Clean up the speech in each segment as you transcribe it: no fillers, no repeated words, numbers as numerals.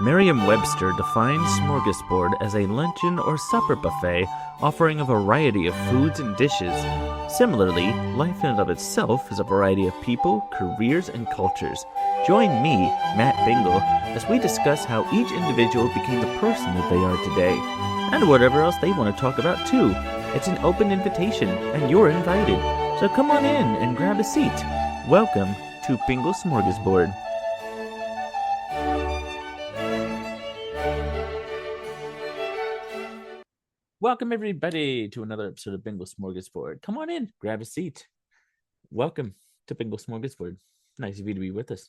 Merriam-Webster defines smorgasbord as a luncheon or supper buffet offering a variety of foods and dishes. Similarly, life in and of itself is a variety of people, careers, and cultures. Join me, Matt Bingle, as we discuss how each individual became the person that they are today, and whatever else they want to talk about too. It's an open invitation, and you're invited. So come on in and grab a seat. Welcome to Bingle Smorgasbord. Welcome, everybody, to another episode of Bingle Smorgasbord. Come on in, grab a seat. Welcome to Bingle Smorgasbord. Nice of you to be with us.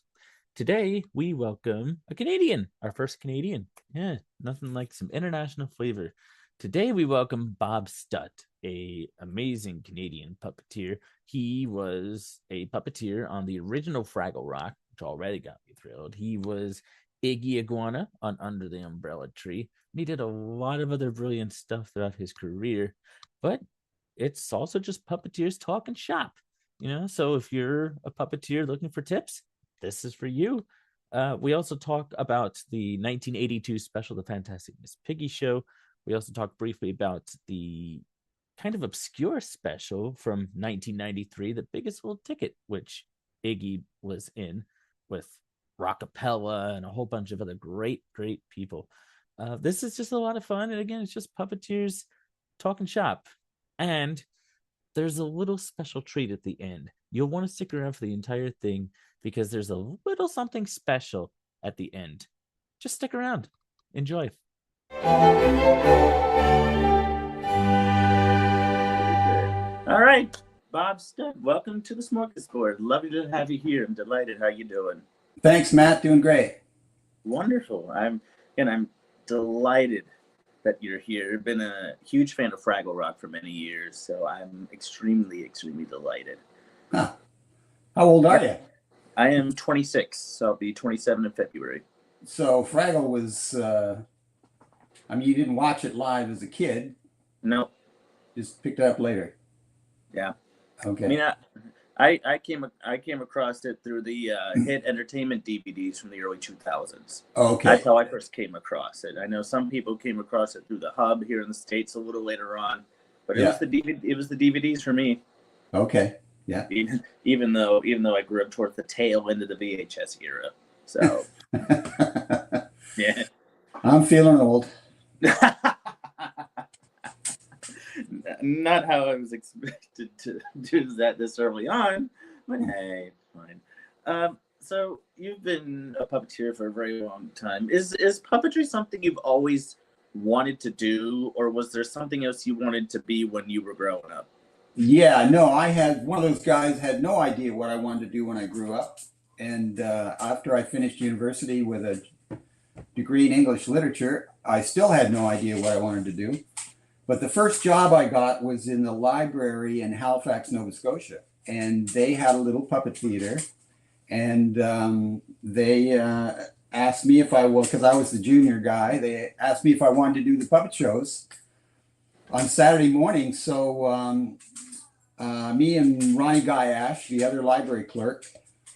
Today, we welcome a Canadian, our first Canadian. Yeah, nothing like some international flavor. Today, we welcome Bob Stutt, an amazing Canadian puppeteer. He was a puppeteer on the original Fraggle Rock, which already got me thrilled. He was Iggy Iguana on Under the Umbrella Tree. And he did a lot of other brilliant stuff throughout his career, but it's also just puppeteers talking shop, so if you're a puppeteer looking for tips, this is for you. We also talk about the 1982 special, The Fantastic Miss Piggy Show. We also talk briefly about the kind of obscure special from 1993, The Biggest Little Ticket, which Iggy was in with Rockapella and a whole bunch of other great people. This is just a lot of fun, and again, it's just puppeteers talking shop. And there's a little special treat at the end. You'll want to stick around for the entire thing because there's a little something special at the end. Just stick around. Enjoy. All right, Bob Stutt, welcome to the Smorgasbord. Lovely to have you here. I'm delighted. How you doing? Thanks, Matt. Doing great. Wonderful. I'm delighted that you're here. I've been a huge fan of Fraggle Rock for many years, so I'm extremely delighted. Huh. How old are you? I am 26, so I'll be 27 in February. So Fraggle was, you didn't watch it live as a kid? No. Just picked it up later? Yeah. Okay. I came across it through the hit entertainment DVDs from the early 2000s. Okay. That's how I first came across it. I know some people came across it through the Hub here in the States a little later on, but it was the DVDs for me. Okay. Yeah. Even though I grew up towards the tail end of the VHS era. So yeah. I'm feeling old. Not how I was expected to do that this early on, but hey, fine. So you've been a puppeteer for a very long time. Is puppetry something you've always wanted to do, or was there something else you wanted to be when you were growing up? Yeah, no, I had one of those guys had no idea what I wanted to do when I grew up. And after I finished university with a degree in English literature, I still had no idea what I wanted to do. But the first job I got was in the library in Halifax, Nova Scotia. And they had a little puppet theater. And they asked me if I will, because I was the junior guy, they asked me if I wanted to do the puppet shows on Saturday morning. So me and Ronnie Guyash, the other library clerk,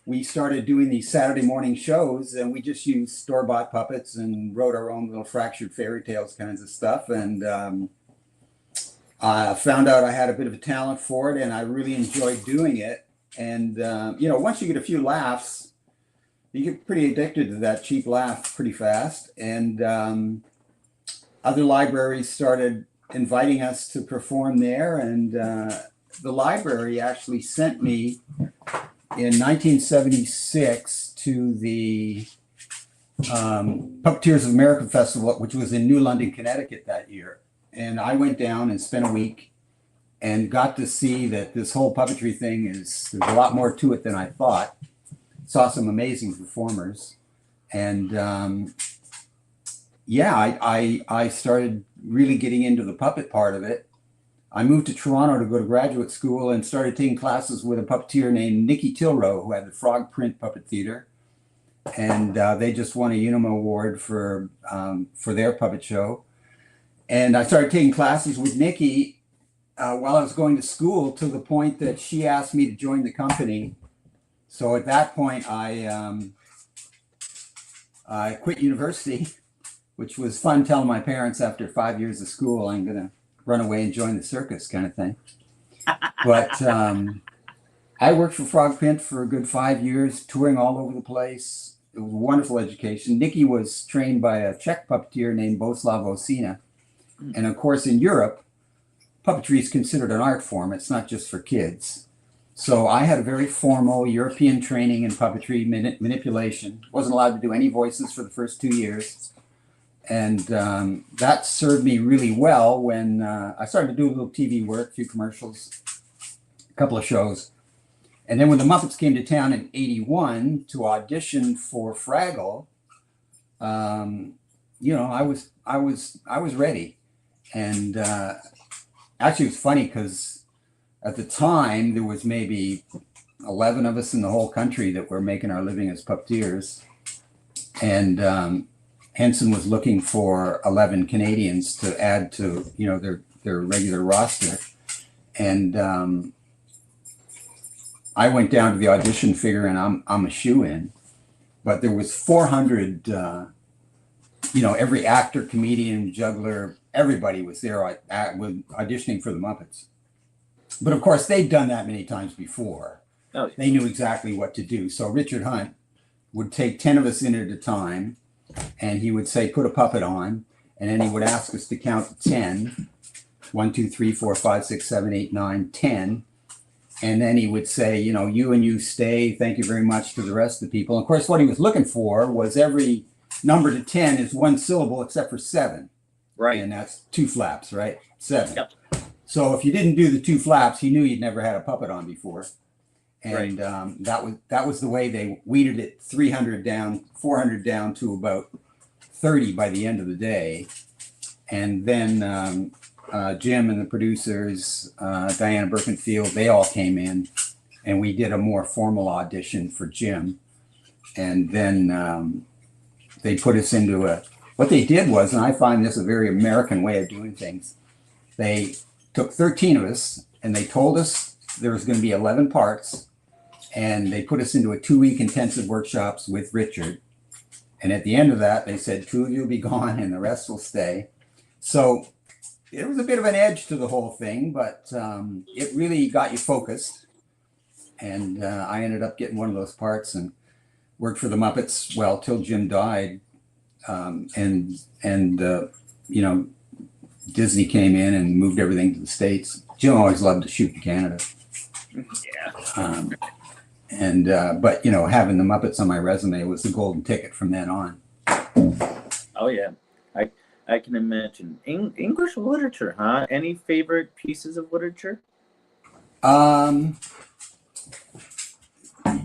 we started doing these Saturday morning shows, and we just used store-bought puppets and wrote our own little fractured fairy tales kinds of stuff. And I found out I had a bit of a talent for it, and I really enjoyed doing it. And, once you get a few laughs, you get pretty addicted to that cheap laugh pretty fast. And other libraries started inviting us to perform there. And the library actually sent me in 1976 to the Puppeteers of America Festival, which was in New London, Connecticut that year. And I went down and spent a week and got to see that this whole puppetry thing there's a lot more to it than I thought. Saw some amazing performers. And I started really getting into the puppet part of it. I moved to Toronto to go to graduate school and started taking classes with a puppeteer named Nicky Tilrow, who had the Frog Print Puppet Theater. And they just won a Unum Award for their puppet show. And I started taking classes with Nicky while I was going to school, to the point that she asked me to join the company. So at that point, I I quit university, which was fun telling my parents after 5 years of school, I'm going to run away and join the circus kind of thing. But I worked for Frogpint for a good 5 years, touring all over the place. It was a wonderful education. Nikki was trained by a Czech puppeteer named Boslav Osina. And of course, in Europe, puppetry is considered an art form. It's not just for kids. So I had a very formal European training in puppetry manipulation. Wasn't allowed to do any voices for the first 2 years. And that served me really well when I started to do a little TV work, a few commercials, a couple of shows. And then when the Muppets came to town in '81 to audition for Fraggle, you know, I was ready. And actually, it was funny because at the time there was maybe 11 of us in the whole country that were making our living as puppeteers, and Henson was looking for 11 Canadians to add to, you know, their regular roster, and I went down to the audition figuring I'm a shoo-in, but there was 400, you know, every actor, comedian, juggler, everybody was there auditioning for the Muppets. But of course, they'd done that many times before. Oh. They knew exactly what to do. So Richard Hunt would take 10 of us in at a time, and he would say, put a puppet on, and then he would ask us to count to 10. 1, 2, 3, 4, 5, 6, 7, 8, 9, 10. And then he would say, you know, you and you stay. Thank you very much to the rest of the people. And of course, what he was looking for was every number to 10 is one syllable except for 7. Right. And that's 2 flaps, right? 7. Yep. So if you didn't do the 2 flaps, he knew you'd never had a puppet on before. And Right. that was the way they weeded it 300 down, 400 down to about 30 by the end of the day. And then Jim and the producers, Diana Birkenfield, they all came in, and we did a more formal audition for Jim. And then they put us into what they did was, and I find this a very American way of doing things, they took 13 of us and they told us there was going to be 11 parts, and they put us into a 2-week intensive workshops with Richard. And at the end of that, they said 2 of you will be gone and the rest will stay. So it was a bit of an edge to the whole thing, but it really got you focused. And I ended up getting one of those parts and worked for the Muppets, well, till Jim died. And you know, Disney came in and moved everything to the States. Jim always loved to shoot in Canada. Yeah. But you know, having the Muppets on my resume was the golden ticket from then on. Oh yeah, I can imagine. English literature, huh? Any favorite pieces of literature?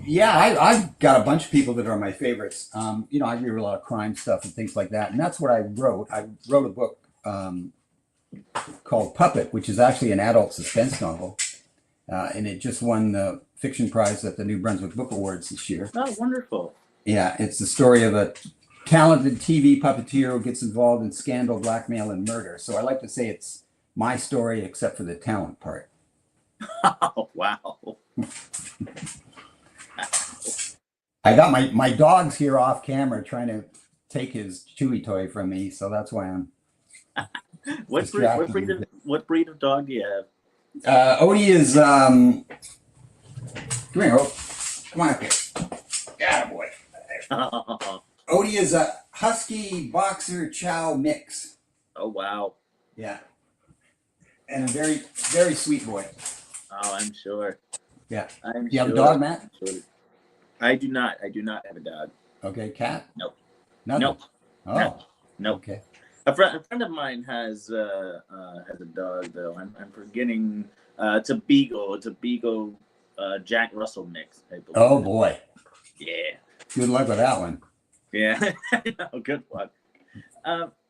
Yeah, I've got a bunch of people that are my favorites. You know, I read a lot of crime stuff and things like that, and that's what I wrote. I wrote a book called Puppet, which is actually an adult suspense novel, and it just won the fiction prize at the New Brunswick Book Awards this year. Oh, wonderful. Yeah, it's the story of a talented TV puppeteer who gets involved in scandal, blackmail, and murder. So I like to say it's my story, except for the talent part. Oh, wow. I got my dog's here off camera trying to take his Chewy toy from me, so that's why I'm. What breed of dog do you have? Odie is come here, come on up here. Yeah, boy. Odie is a husky boxer chow mix. Oh, wow. Yeah, and a very, very sweet boy. Oh, I'm sure. Yeah. I'm You have a sure. dog, Matt? Sure. I do not have a dog. Okay, cat? Nope. Nothing? Nope. Oh, Nope. okay. A friend of mine has a dog though. I'm forgetting. It's a beagle. It's a beagle Jack Russell mix. I believe. Oh boy. Yeah. Good luck with that one. Yeah. No, good luck.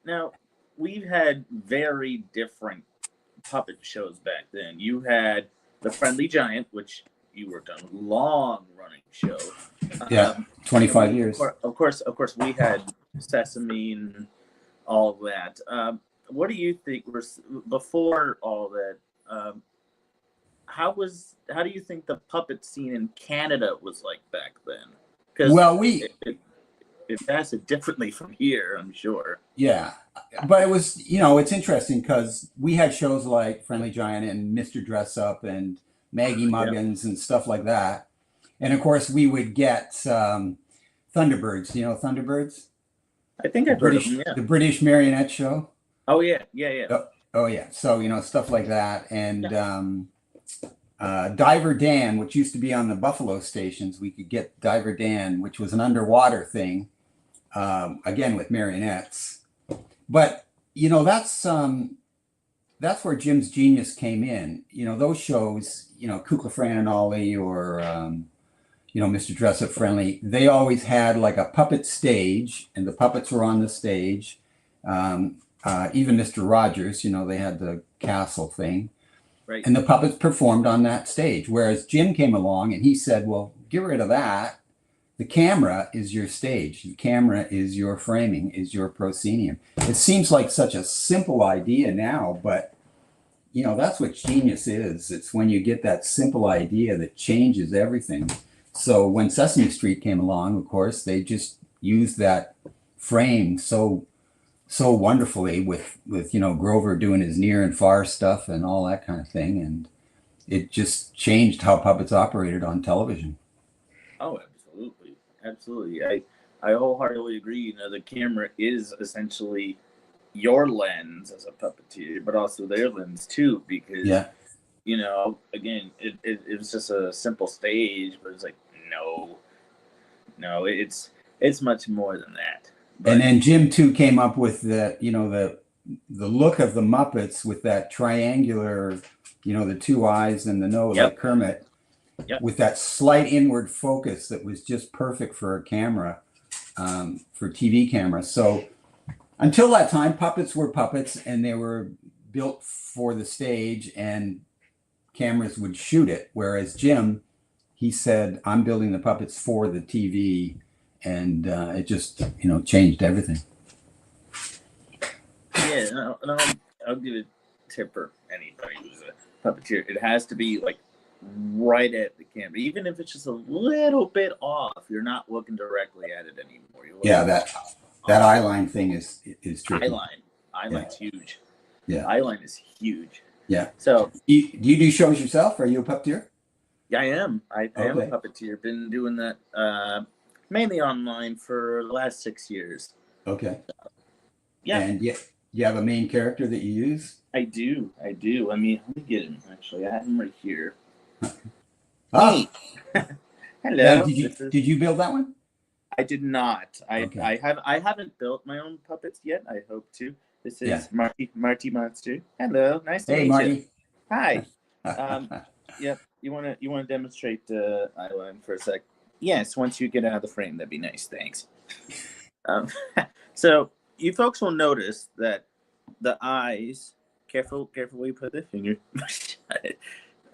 Now we've had very different puppet shows back then. You had The Friendly Giant, which you worked on, a long-running show. Yeah, 25 years. Of course, we had Sesame and all that. What do you think was before all that? How do you think the puppet scene in Canada was like back then? Because Well, it it passed it differently from here, I'm sure. Yeah, but it was, it's interesting because we had shows like Friendly Giant and Mr. Dress Up and Maggie Muggins and stuff like that. And of course, we would get Thunderbirds. You know Thunderbirds? I think I've heard of them, the British marionette show. Oh yeah, yeah. Oh yeah. So stuff like that, and Diver Dan, which used to be on the Buffalo stations. We could get Diver Dan, which was an underwater thing, again with marionettes. But that's where Jim's genius came in. Those shows, Kukla, Fran and Ollie, or Mr. Dress Up Friendly, they always had like a puppet stage, and the puppets were on the stage. Even Mr. Rogers, they had the castle thing. Right. And the puppets performed on that stage. Whereas Jim came along and he said, well, get rid of that. The camera is your stage. The camera is your framing, is your proscenium. It seems like such a simple idea now, but that's what genius is. It's when you get that simple idea that changes everything. So when Sesame Street came along, of course, they just used that frame so wonderfully with Grover doing his near and far stuff and all that kind of thing, and it just changed how puppets operated on television. Oh, absolutely. I wholeheartely agree. The camera is essentially your lens as a puppeteer, but also their lens too, because again, it was just a simple stage, but it's like no, it's much more than that. But, and then Jim too came up with the look of the Muppets with that triangular, the two eyes and the nose, like Kermit, with that slight inward focus that was just perfect for a camera, for TV cameras. So until that time, puppets were puppets, and they were built for the stage, and cameras would shoot it. Whereas Jim, he said, I'm building the puppets for the TV. And it just, changed everything. Yeah, no, I'll give a tip for anybody who's a puppeteer. It has to be like right at the camera, even if it's just a little bit off. You're not looking directly at it anymore. That eye line thing is tricky. Eye line's huge. Yeah, eye line is huge. Yeah. So, do you do shows yourself? Are you a puppeteer? Yeah, I am. I am a puppeteer. Been doing that. Mainly online for the last 6 years. Okay. Yeah. And you have a main character that you use? I do. I mean, let me get him, actually. I have him right here. Oh. Hello. Did you build that one? I did not. Okay. I haven't built my own puppets yet. I hope to. This is Marty Monster. Hello. Nice to meet Marty. you. Hi. Yep. You wanna demonstrate the eye line for a sec? Yes, once you get out of the frame, that'd be nice. Thanks. So you folks will notice that the eyes, careful where you put the finger.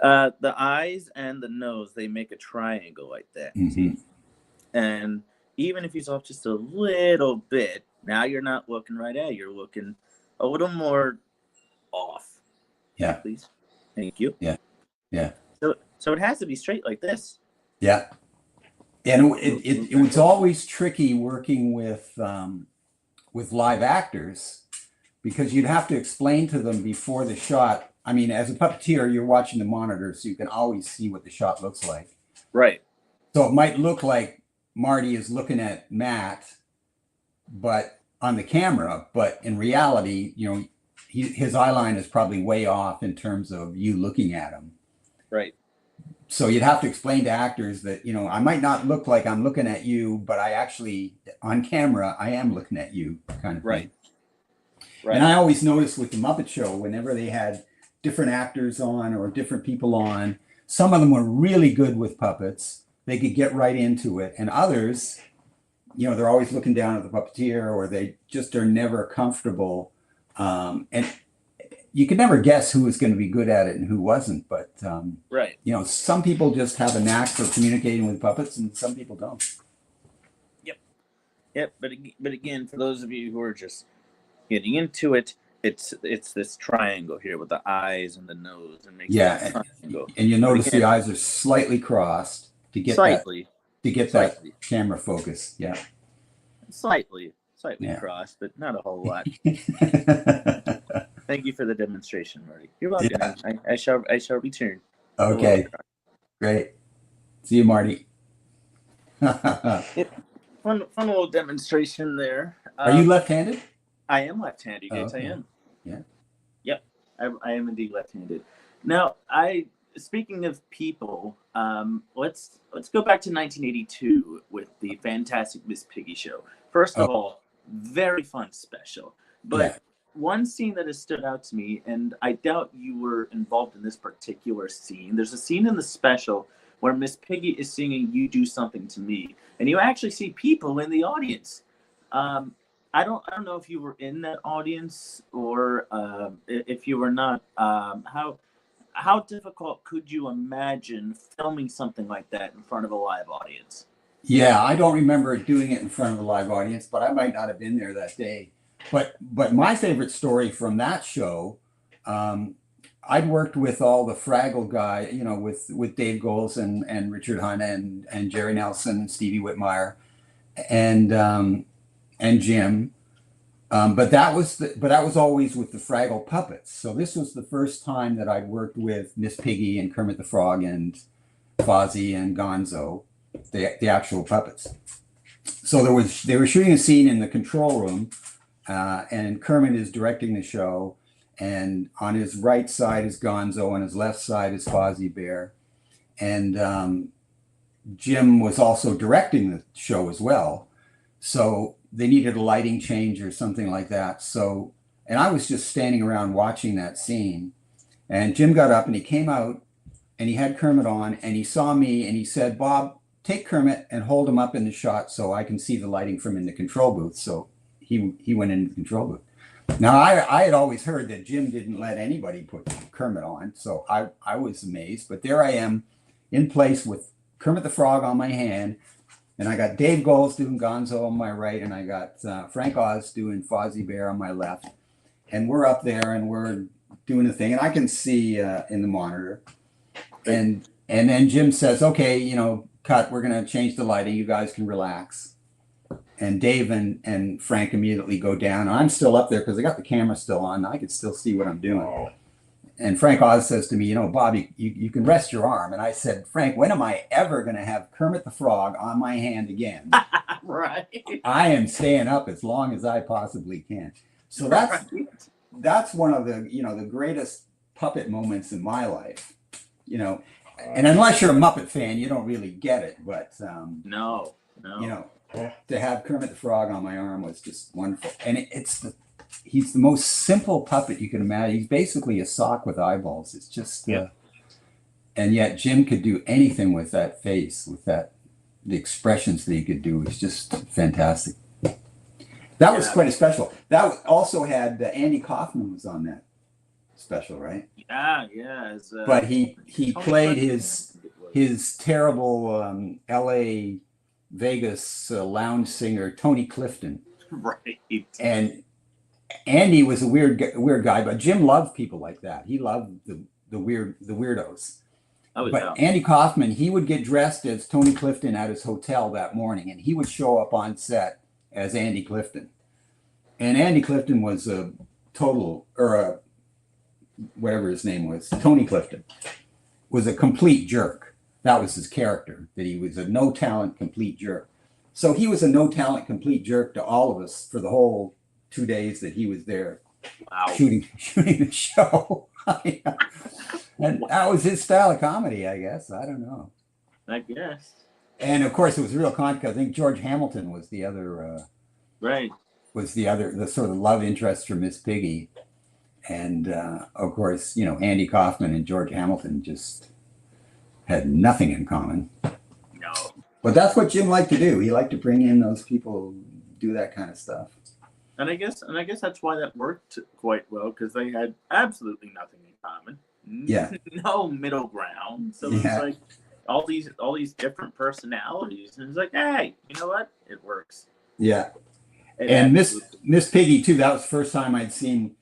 The eyes and the nose, they make a triangle like that. Mm-hmm. See? And even if he's off just a little bit, now you're not looking right at it. You're looking a little more off. Yeah. Please. Thank you. Yeah. Yeah. So it has to be straight like this. Yeah. And it was always tricky working with live actors, because you'd have to explain to them before the shot. I mean, as a puppeteer, you're watching the monitor, so you can always see what the shot looks like. Right. So it might look like Marty is looking at Matt, but on the camera, but in reality, his eye line is probably way off in terms of you looking at him. Right. So you'd have to explain to actors that, I might not look like I'm looking at you, but I actually, on camera, I am looking at you, kind of thing. Right. And I always noticed with the Muppet Show, whenever they had different actors on or different people on, some of them were really good with puppets. They could get right into it. And others, they're always looking down at the puppeteer, or they just are never comfortable. And you could never guess who was going to be good at it and who wasn't, but right. Some people just have a knack for communicating with puppets, and some people don't. Yep. But again, for those of you who are just getting into it, it's this triangle here with the eyes and the nose, and makes and you notice the eyes are slightly crossed to get that camera focus. Yeah. Slightly Yeah. crossed, but not a whole lot. Thank you for the demonstration, Marty. You're welcome. Yeah. I shall return. Okay, great. See you, Marty. Yep. Fun little demonstration there. Are you left-handed? I am left-handed. Yes, okay. I am. Yeah. Yep, I am indeed left-handed. Now, speaking of people, let's go back to 1982 with the Fantastic Miss Piggy Show. First of all, very fun special. But one scene that has stood out to me, and I doubt you were involved in this particular scene. There's a scene in the special where Miss Piggy is singing "You Do Something to Me," and you actually see people in the audience. I don't know if you were in that audience or if you were not. How difficult could you imagine filming something like that in front of a live audience? Yeah, I don't remember doing it in front of a live audience, but I might not have been there that day. But my favorite story from that show, I'd worked with all the Fraggle guy, with Dave Goles and Richard Hanna and Jerry Nelson, Stevie Whitmire, and Jim. But that was always with the Fraggle puppets. So this was the first time that I'd worked with Miss Piggy and Kermit the Frog and Fozzie and Gonzo, the actual puppets. So they were shooting a scene in the control room, and Kermit is directing the show, and on his right side is Gonzo, on his left side is Fozzie Bear, and Jim was also directing the show as well. So they needed a lighting change or something like that. So, and I was just standing around watching that scene, and Jim got up and he came out and he had Kermit on and he saw me and he said, "Bob, take Kermit and hold him up in the shot so I can see the lighting from in the control booth." So he went into the control booth. Now I had always heard that Jim didn't let anybody put Kermit on. So I was amazed, but there I am in place with Kermit the Frog on my hand. And I got Dave Goles doing Gonzo on my right, and I got Frank Oz doing Fozzie Bear on my left. And we're up there, and we're doing the thing, and I can see in the monitor. And then Jim says, "Okay, cut. We're gonna change the lighting. You guys can relax." And Dave and Frank immediately go down. And I'm still up there because I got the camera still on. I could still see what I'm doing. And Frank Oz says to me, "Bob, you can rest your arm." And I said, "Frank, when am I ever going to have Kermit the Frog on my hand again?" Right. I am staying up as long as I possibly can. So that's one of the greatest puppet moments in my life. And unless you're a Muppet fan, you don't really get it. But No. To have Kermit the Frog on my arm was just wonderful. And he's the most simple puppet you can imagine. He's basically a sock with eyeballs. It's just, and yet Jim could do anything with that face, with the expressions that he could do. It's just fantastic. That was quite a special. That also had Andy Kaufman was on that special, right? Yeah. But he played his terrible L.A. Vegas lounge singer Tony Clifton. Right. And Andy was a weird guy, but Jim loved people like that. He loved the weirdos. But Andy Kaufman, he would get dressed as Tony Clifton at his hotel that morning, and he would show up on set as Andy Clifton. And Andy Clifton was a total, or whatever his name was, Tony Clifton, was a complete jerk. That was his character, that he was a no-talent, complete jerk. So he was a no-talent, complete jerk to all of us for the whole 2 days that he was there shooting the show. And that was his style of comedy, I guess. I don't know. I guess. And of course, it was real comic. I think George Hamilton was the other. Right. Was the sort of love interest for Miss Piggy, and of course, Andy Kaufman and George Hamilton just had nothing in common. No. But that's what Jim liked to do. He liked to bring in those people who do that kind of stuff. And I guess that's why that worked quite well, because they had absolutely nothing in common. Yeah. No middle ground. So it's like all these different personalities, and it's like, hey, you know what? It works. Yeah. And Miss Piggy too. That was the first time I'd seen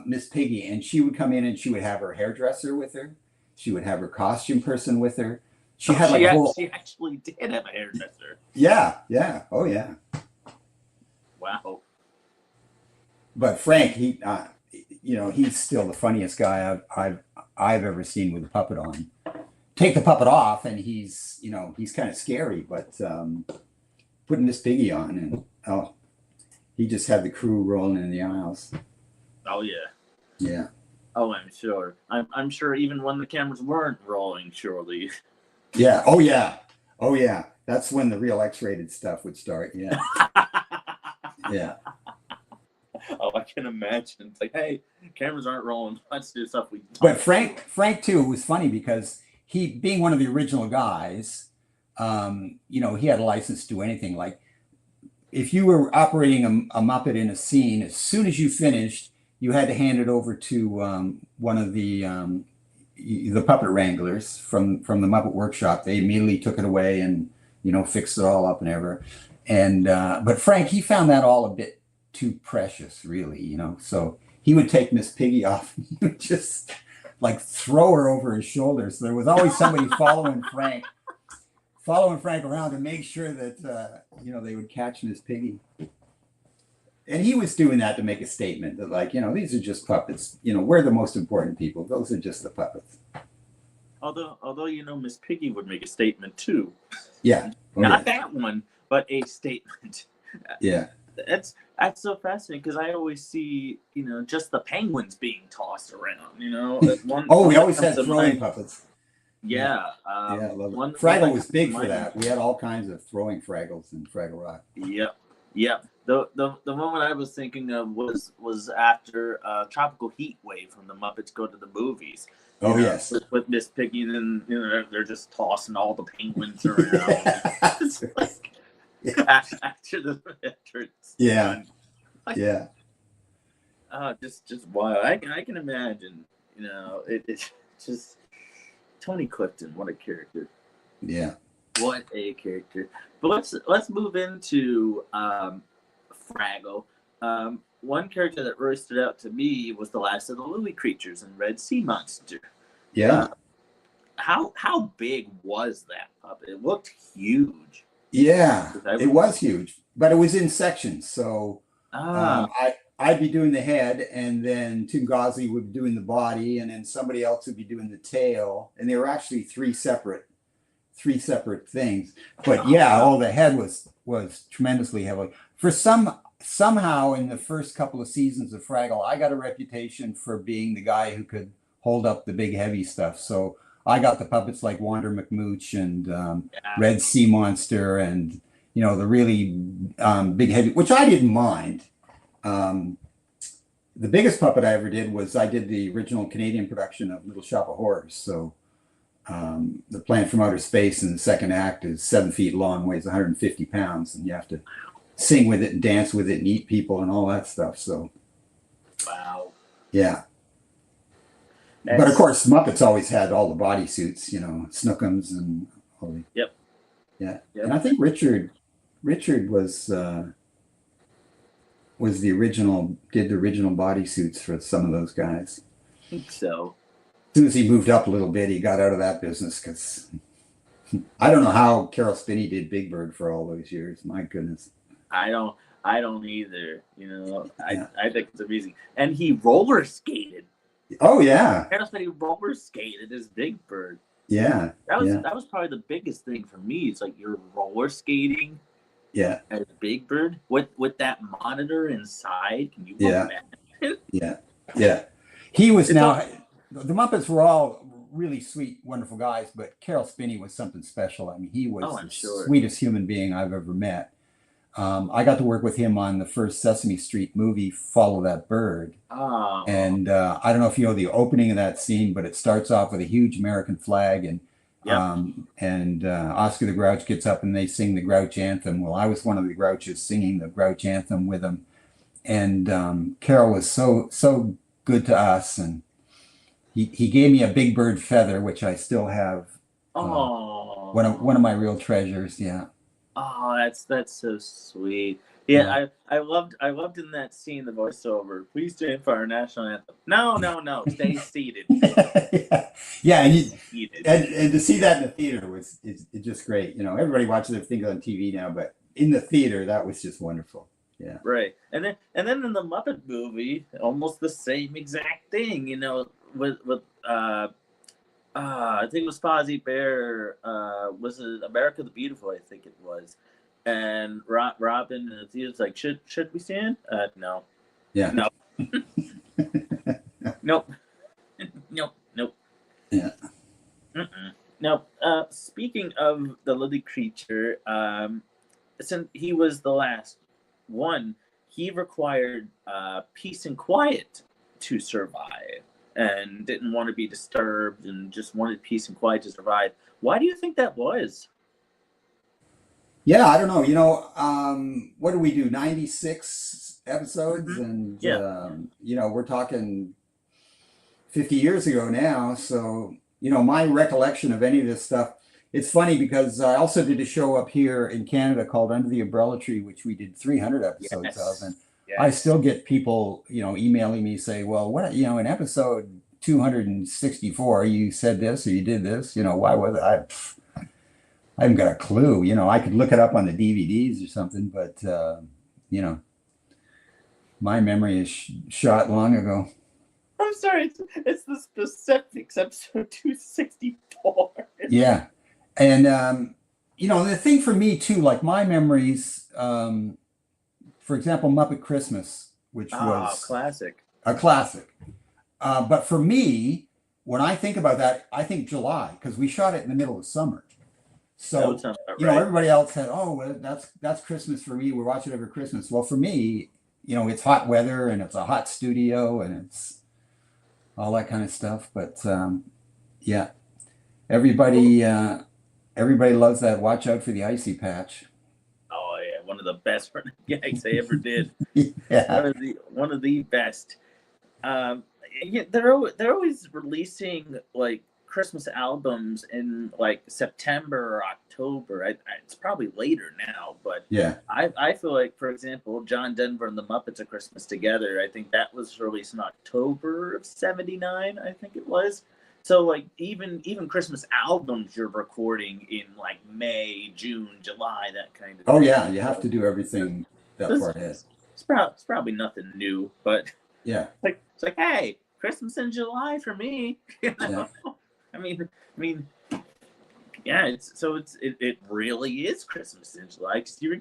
Miss Piggy, and she would come in and she would have her hairdresser with her. She would have her costume person with her. She actually did have a hairdresser. Yeah. Oh yeah. Wow. But Frank, he's still the funniest guy I've ever seen with a puppet on. Take the puppet off, and he's kind of scary, but putting Miss Piggy on, and he just had the crew rolling in the aisles. Oh yeah. Yeah. Oh, I'm sure. I'm sure even when the cameras weren't rolling, surely. Yeah. Oh yeah. Oh yeah. That's when the real X-rated stuff would start. Yeah. Yeah. Oh, I can imagine. It's like, hey, cameras aren't rolling. Let's do stuff we. But Frank too was funny because he, being one of the original guys, he had a license to do anything. Like if you were operating a Muppet in a scene, as soon as you finished, you had to hand it over to one of the puppet wranglers from the Muppet Workshop. They immediately took it away and fixed it all up and ever. And but Frank, he found that all a bit too precious, really. So he would take Miss Piggy off and he would just like throw her over his shoulder. So there was always somebody following Frank around to make sure that they would catch Miss Piggy. And he was doing that to make a statement that, like, these are just puppets. We're the most important people. Those are just the puppets. Although Miss Piggy would make a statement too. Yeah. Not that one, but a statement. Yeah. That's so fascinating because I always see, just the penguins being tossed around, we always had throwing puppets. Yeah. I love it. Fraggle was big for that. We had all kinds of throwing Fraggles in Fraggle Rock. Yep. The moment I was thinking of was after Tropical Heat Wave when the Muppets go to the movies. Yes. With Miss Piggy, and then they're just tossing all the penguins around. It's like, after it's yeah. like, yeah. Just wild. I can imagine. It's just Tony Clifton. What a character. Yeah. What a character. But let's move into Fraggle. One character that really stood out to me was the last of the Louie creatures in Red Sea Monster. Yeah. How big was that puppet? It looked huge. Yeah, it was huge, but it was in sections. So I'd be doing the head, and then Tungazi would be doing the body, and then somebody else would be doing the tail. And they were actually three separate things. But the head was tremendously heavy. For somehow in the first couple of seasons of Fraggle, I got a reputation for being the guy who could hold up the big heavy stuff. So I got the puppets like Wander McMooch and Red Sea Monster and the really big heavy, which I didn't mind. The biggest puppet I ever did was I did the original Canadian production of Little Shop of Horrors. So the Planet from Outer Space in the second act is 7 feet long, weighs 150 pounds, and you have to sing with it and dance with it and eat people and all that stuff. So, wow. Yeah. But of course, Muppets always had all the bodysuits, Snookums and all the. Yep. Yeah. Yep. And I think Richard was the original, did the original bodysuits for some of those guys. I think so. As soon as he moved up a little bit, he got out of that business because I don't know how Carol Spinney did Big Bird for all those years. My goodness. I don't either. I think it's amazing. And he roller skated. Oh yeah. Carol Spinney roller skated as Big Bird. Yeah. That was probably the biggest thing for me. It's like you're roller skating. Yeah. As Big Bird with that monitor inside. Can you imagine? Yeah. He was the Muppets were all really sweet, wonderful guys, but Carol Spinney was something special. I mean, he was the sweetest human being I've ever met. I got to work with him on the first Sesame Street movie, Follow That Bird. Oh. And I don't know if you know the opening of that scene, but it starts off with a huge American flag, and Oscar the Grouch gets up and they sing the Grouch Anthem. Well, I was one of the Grouches singing the Grouch Anthem with him. And Carol was so good to us, and he gave me a Big Bird feather, which I still have. One of my real treasures. Yeah. Oh, that's so sweet. Yeah, I loved in that scene the voiceover. Please stand for our national anthem. No, stay seated. Yeah, and to see that in the theater it's just great. Everybody watches their things on TV now, but in the theater that was just wonderful. Yeah. Right. And then in the Muppet movie, almost the same exact thing, with I think it was Fozzie Bear, was it America the Beautiful, I think it was. And Robin and he was like, should we stand? No. Yeah. No. Nope. Nope. Yeah. Now, speaking of the little creature, since he was the last one, he required peace and quiet to survive and didn't want to be disturbed and just wanted peace and quiet to survive. Why do you think that was? Yeah, I don't know. What do we do? 96 episodes, Mm-hmm. and Yeah. we're talking 50 years ago now. So, my recollection of any of this stuff, it's funny because I also did a show up here in Canada called Under the Umbrella Tree, which we did 300 episodes Yes. of. And Yes. I still get people, emailing me say, well, what, in episode 264, you said this or you did this, why was it? I haven't got a clue. I could look it up on the DVDs or something, but, my memory is shot long ago. I'm sorry, it's the specifics, episode 264. Yeah. And, the thing for me too, like my memories, for example, Muppet Christmas, which was classic. a classic. But for me, when I think about that, I think July, because we shot it in the middle of summer. So, right. Everybody else said, oh, well, that's Christmas for me. We're watching every Christmas. Well, for me, it's hot weather and it's a hot studio and it's all that kind of stuff. But yeah, everybody loves that. Watch out for the icy patch. Oh yeah, one of the best running gags I ever did. Yeah. One of the best. Yeah, they're always releasing like Christmas albums in like September or October. It's probably later now, but yeah, I feel like, for example, John Denver and the Muppets of Christmas Together, I think that was released in October of '79, I think it was. So like even Christmas albums you're recording in like May, June, July, that kind of oh thing. yeah, you have to do everything that far ahead. It's probably nothing new, but yeah, it's like hey, Christmas in July for me. Yeah. I mean, yeah. It really is Christmas in July because you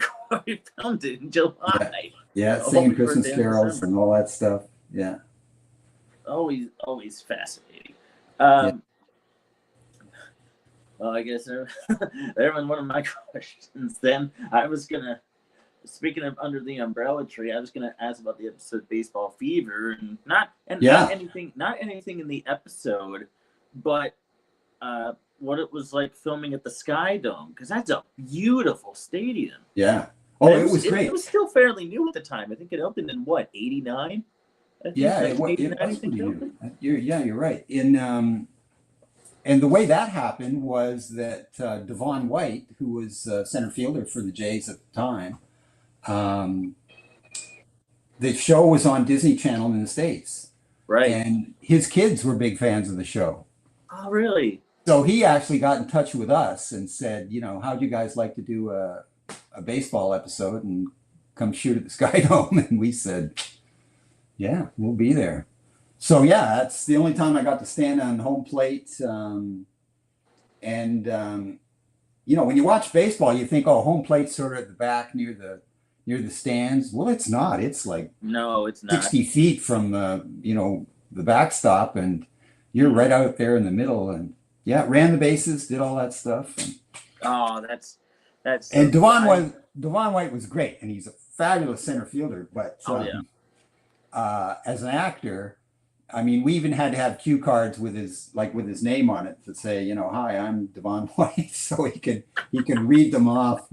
filmed it in July. Yeah, singing Christmas carols and all that stuff. Yeah. Always fascinating. Yeah. Well, I guess there was one of my questions. Then I was gonna, speaking of Under the Umbrella Tree, I was gonna ask about the episode Baseball Fever, and not anything in the episode, but what it was like filming at the Skydome, because that's a beautiful stadium. Yeah. Oh, it was great. It was still fairly new at the time. I think it opened in what, '89? Yeah, it was pretty new. You're right. And the way that happened was that Devon White, who was center fielder for the Jays at the time, the show was on Disney Channel in the States. Right. And his kids were big fans of the show. Oh, really? So he actually got in touch with us and said, how'd you guys like to do a baseball episode and come shoot at the Skydome? And we said, yeah, we'll be there. So yeah, that's the only time I got to stand on home plate. When you watch baseball, you think, oh, home plate's sort of at the back near the stands. Well, it's not. It's like no, it's not 60 feet from the backstop, and you're right out there in the middle. And yeah, ran the bases, did all that stuff. And, that's. And Devon White was great, and he's a fabulous center fielder. But as an actor, I mean, we even had to have cue cards with his name on it to say, hi, I'm Devon White, so he can read them off.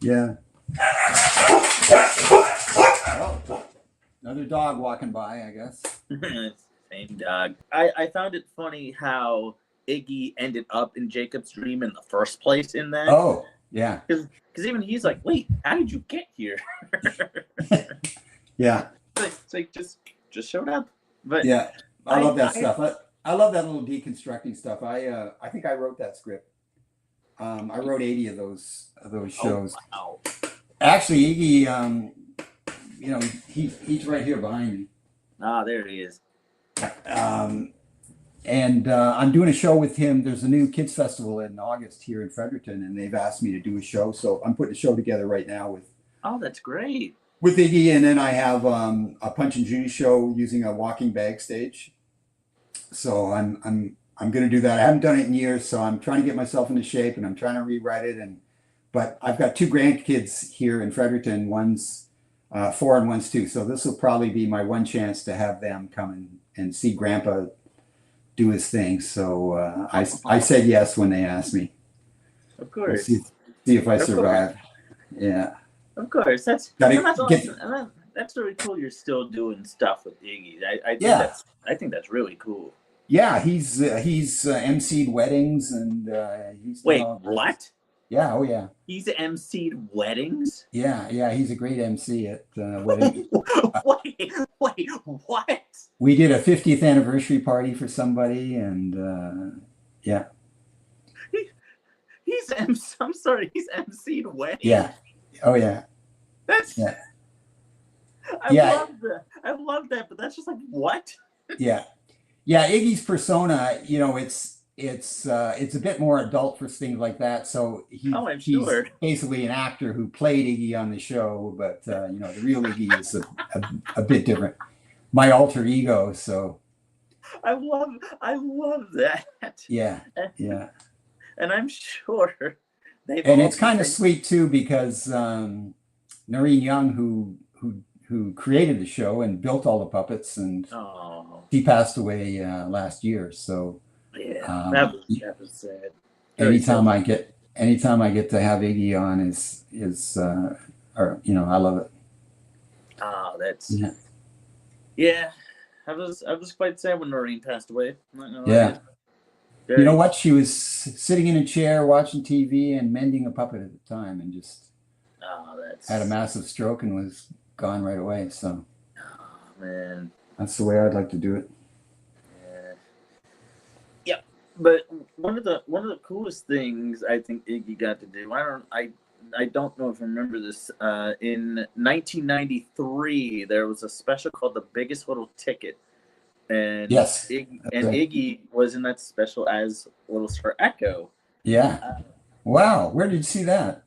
Yeah. Oh, another dog walking by, I guess. Same dog. I found it funny how Iggy ended up in Jacob's dream in the first place in that. Oh, yeah. Because even he's like, wait, how did you get here? Yeah. It's like just showed up. But yeah, I love that stuff. I love that little deconstructing stuff. I think I wrote that script. I wrote 80 of those shows. Oh, wow. Actually, Iggy, you know, he's right here behind me. Ah, there he is. And I'm doing a show with him. There's a new kids festival in August here in Fredericton, and they've asked me to do a show. So I'm putting a show together right now with. Oh, that's great. With Iggy, and then I have a Punch and Judy show using a walking bag stage. So I'm going to do that. I haven't done it in years, so I'm trying to get myself into shape, and I'm trying to rewrite it. But I've got 2 grandkids here in Fredericton. One's 4 and one's 2. So this will probably be my one chance to have them come and see Grandpa do his thing. So I said yes when they asked me. Of course. We'll see if I survive. Yeah. Of course. That's awesome. And that's really cool. You're still doing stuff with Iggy. I think that's really cool. Yeah, he's emceed weddings and he's wait, what? Yeah, oh yeah. He's emceed weddings? Yeah, he's a great MC at weddings. wait, what? We did a 50th anniversary party for somebody, and yeah. I'm sorry, he's emceed weddings. Yeah. Oh yeah. That's yeah. I love that, but that's just like what? Yeah. Iggy's persona, you know, it's a bit more adult for things like that. So he's basically an actor who played Iggy on the show, but you know, the real Iggy is a bit different. My alter ego. So I love that. Yeah. And I'm sure and it's kind of sweet too, because Noreen Young, who created the show and built all the puppets, and she passed away last year. So yeah, that was sad. Anytime I get to have Iggy on is or you know, I love it. Oh, that's yeah. I was quite sad when Noreen passed away. Yeah. You know what? She was sitting in a chair watching TV and mending a puppet at the time, and just had a massive stroke and was gone right away. So, man, that's the way I'd like to do it. Yeah, but one of the coolest things I think Iggy got to do. I don't know if you remember this. In 1993, there was a special called "The Biggest Little Ticket." And yes, Iggy was in that special as Little Star Echo. Yeah. Wow. Where did you see that?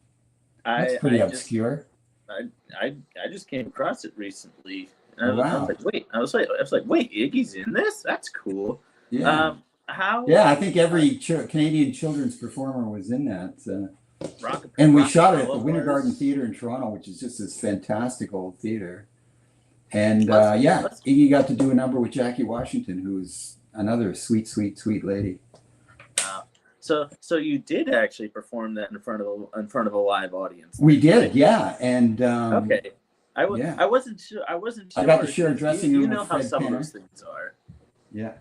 That's pretty obscure. I just came across it recently. And I was like, wait, Iggy's in this? That's cool. Yeah. I think every Canadian children's performer was in that. And we shot it at the Winter Garden Theatre in Toronto, which is just this fantastic old theater. And Iggy got to do a number with Jackie Washington, who's another sweet, sweet, sweet lady. So you did actually perform that in front of a live audience. We did, yeah. And okay, I wasn't sure. I got to share a dressing room. You know with how Fred some Penner. of those things are. Yeah.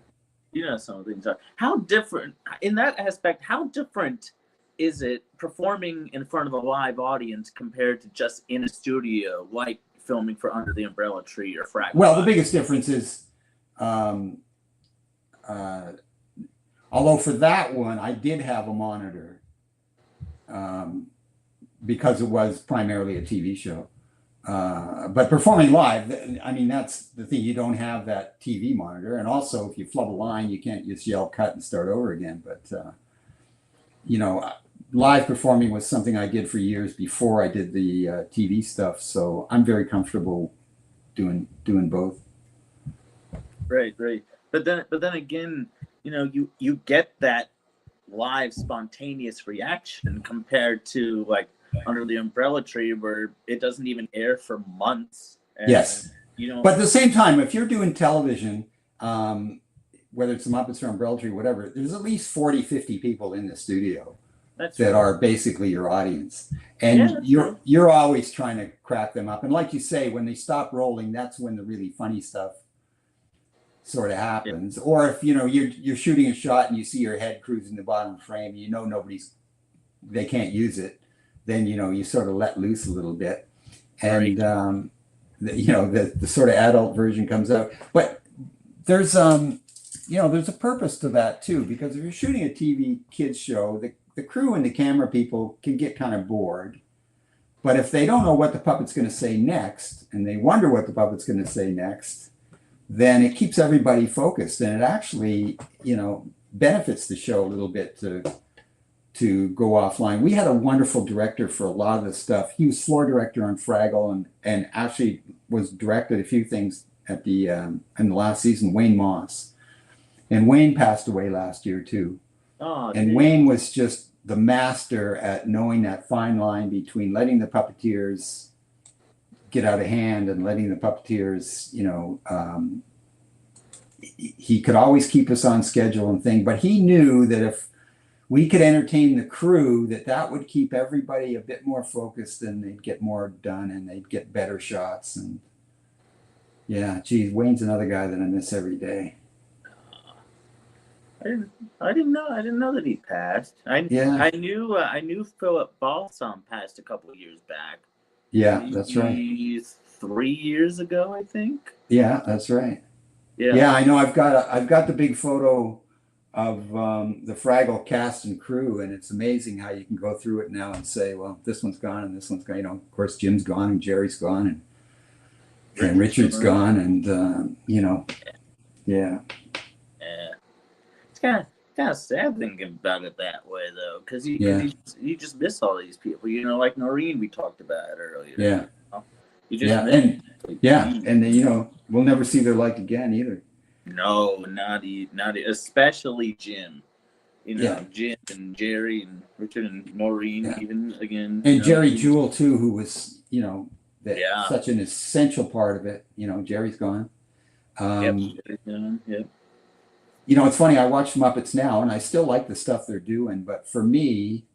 You know some of the things are. How different in that aspect? How different is it performing in front of a live audience compared to just in a studio, like filming for Under the Umbrella Tree or Fraggle Rock? Well, the biggest difference is, although for that one I did have a monitor, because it was primarily a TV show. But performing live, I mean, that's the thing. You don't have that TV monitor, and also if you flub a line, you can't just yell cut and start over again. But you know, live performing was something I did for years before I did the TV stuff, so I'm very comfortable doing both. Right. But then again, you know, you get that live spontaneous reaction compared to like Under the Umbrella Tree, where it doesn't even air for months. And, yes. You know, but at the same time, if you're doing television, whether it's the Muppets or Umbrella Tree, whatever, there's at least 40, 50 people in the studio that are basically your audience. And you're always trying to crack them up. And like you say, when they stop rolling, that's when the really funny stuff sort of happens. Yeah. Or if, you know, you're shooting a shot and you see your head cruising the bottom frame, you know they can't use it. Then, you know, you sort of let loose a little bit. And, you know, the sort of adult version comes out. But there's, you know, there's a purpose to that too, because if you're shooting a TV kids show, the crew and the camera people can get kind of bored. But if they don't know what the puppet's going to say next, and they wonder what the puppet's going to say next, then it keeps everybody focused, and it actually, benefits the show a little bit to go offline. We had a wonderful director for a lot of this stuff. He was floor director on Fraggle, and actually was directed a few things at the in the last season. Wayne Moss, and Wayne passed away last year too. Oh, and dude. Wayne was just the master at knowing that fine line between letting the puppeteers get out of hand and letting the puppeteers, he could always keep us on schedule and thing, but he knew that if we could entertain the crew, that would keep everybody a bit more focused, and they'd get more done, and they'd get better shots. And yeah, geez, Wayne's another guy that I miss every day. I didn't know that he passed. I knew Philip Balsam passed a couple of years back. Yeah, that's right. 3 years ago, I think. Yeah, that's right. Yeah, I know. I've got the big photo of the Fraggle cast and crew, and it's amazing how you can go through it now and say, well, this one's gone and this one's gone. Of course, Jim's gone and Jerry's gone and Richard's gone, and yeah. It's kind of sad thinking about it that way, though, because you just miss all these people. Like Noreen, we talked about earlier. Yeah. You just miss and we'll never see their like again either. No, not especially Jim. Jim and Jerry and Richard and Noreen, even again. And Jerry Jewell too, who was such an essential part of it. Jerry's gone. Yep. It's funny. I watch Muppets now, and I still like the stuff they're doing. But for me,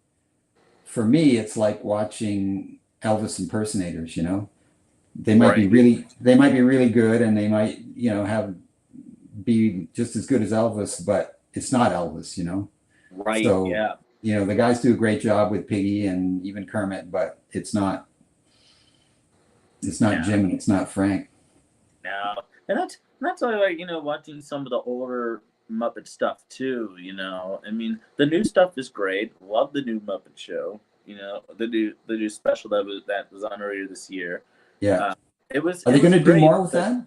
it's like watching Elvis impersonators. They might be really good, and they might be just as good as Elvis, but it's not Elvis. Right. So, yeah. The guys do a great job with Piggy and even Kermit, but it's not Jim and it's not Frank. No, and that's why I like watching some of the older Muppet stuff too. I mean, the new stuff is great. Love the new Muppet Show. The new special that was on earlier this year. Yeah. It was. Are they going to do more with that?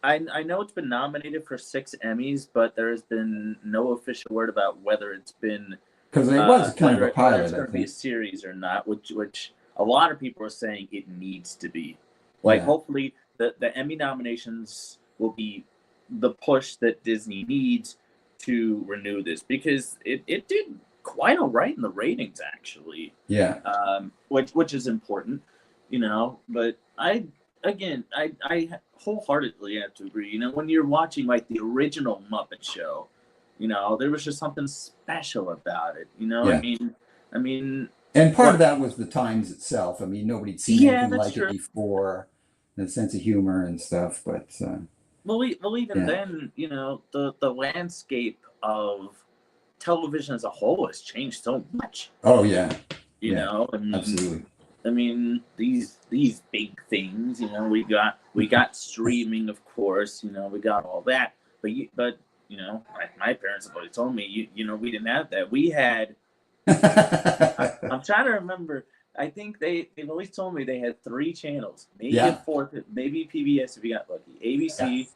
I know it's been nominated for 6 Emmys, but there has been no official word about whether it's been because it was kind of a pilot. It's going to be a series or not, which a lot of people are saying it needs to be. Hopefully the Emmy nominations will be the push that Disney needs to renew this, because it did quite all right in the ratings, actually. Yeah. Which is important, but I wholeheartedly have to agree. When you're watching like the original Muppet Show, there was just something special about it. I mean, and part of that was the times itself. I mean, nobody'd seen anything like it before, the sense of humor and stuff. But even then, the landscape of television as a whole has changed so much. Oh yeah, absolutely. I mean, these big things. We got streaming, of course. We got all that. But my parents have always told me, we didn't have that. We had. I'm trying to remember. I think they've always told me they had 3 channels, maybe a 4th, maybe PBS if you got lucky. ABC,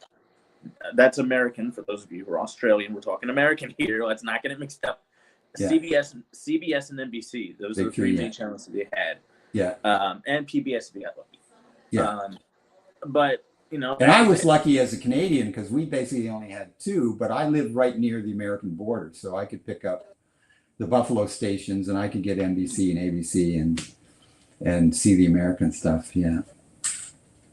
that's American for those of you who are Australian. We're talking American here. Let's not get it mixed up. Yeah. CBS, and NBC. Those are the 3 main channels that they had. Yeah. And PBS if you got lucky. Yeah. But and I was lucky as a Canadian because we basically only had 2, but I lived right near the American border, so I could pick up the Buffalo stations, and I could get NBC and ABC and see the American stuff. Yeah.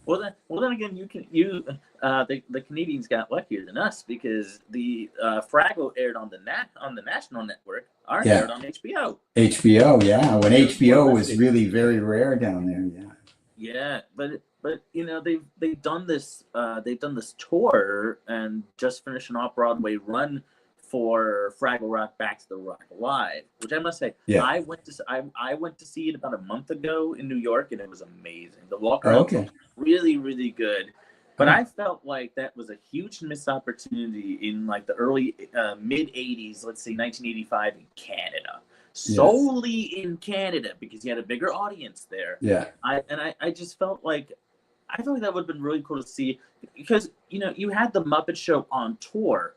Well then again, the Canadians got luckier than us, because the Fraggle aired on the national network. Ours aired on HBO. HBO, yeah. When HBO was really very rare down there. Yeah. Yeah, but they've done this tour and just finished an off-Broadway run for Fraggle Rock Back to the Rock Live, which I must say, I went to see it about a month ago in New York, and it was amazing. The walk around was really, really good. But I felt like that was a huge missed opportunity in like the early mid 80s, let's say 1985 in Canada. solely in Canada because you had a bigger audience there. Yeah. I just felt like that would have been really cool to see because you had the Muppet Show on tour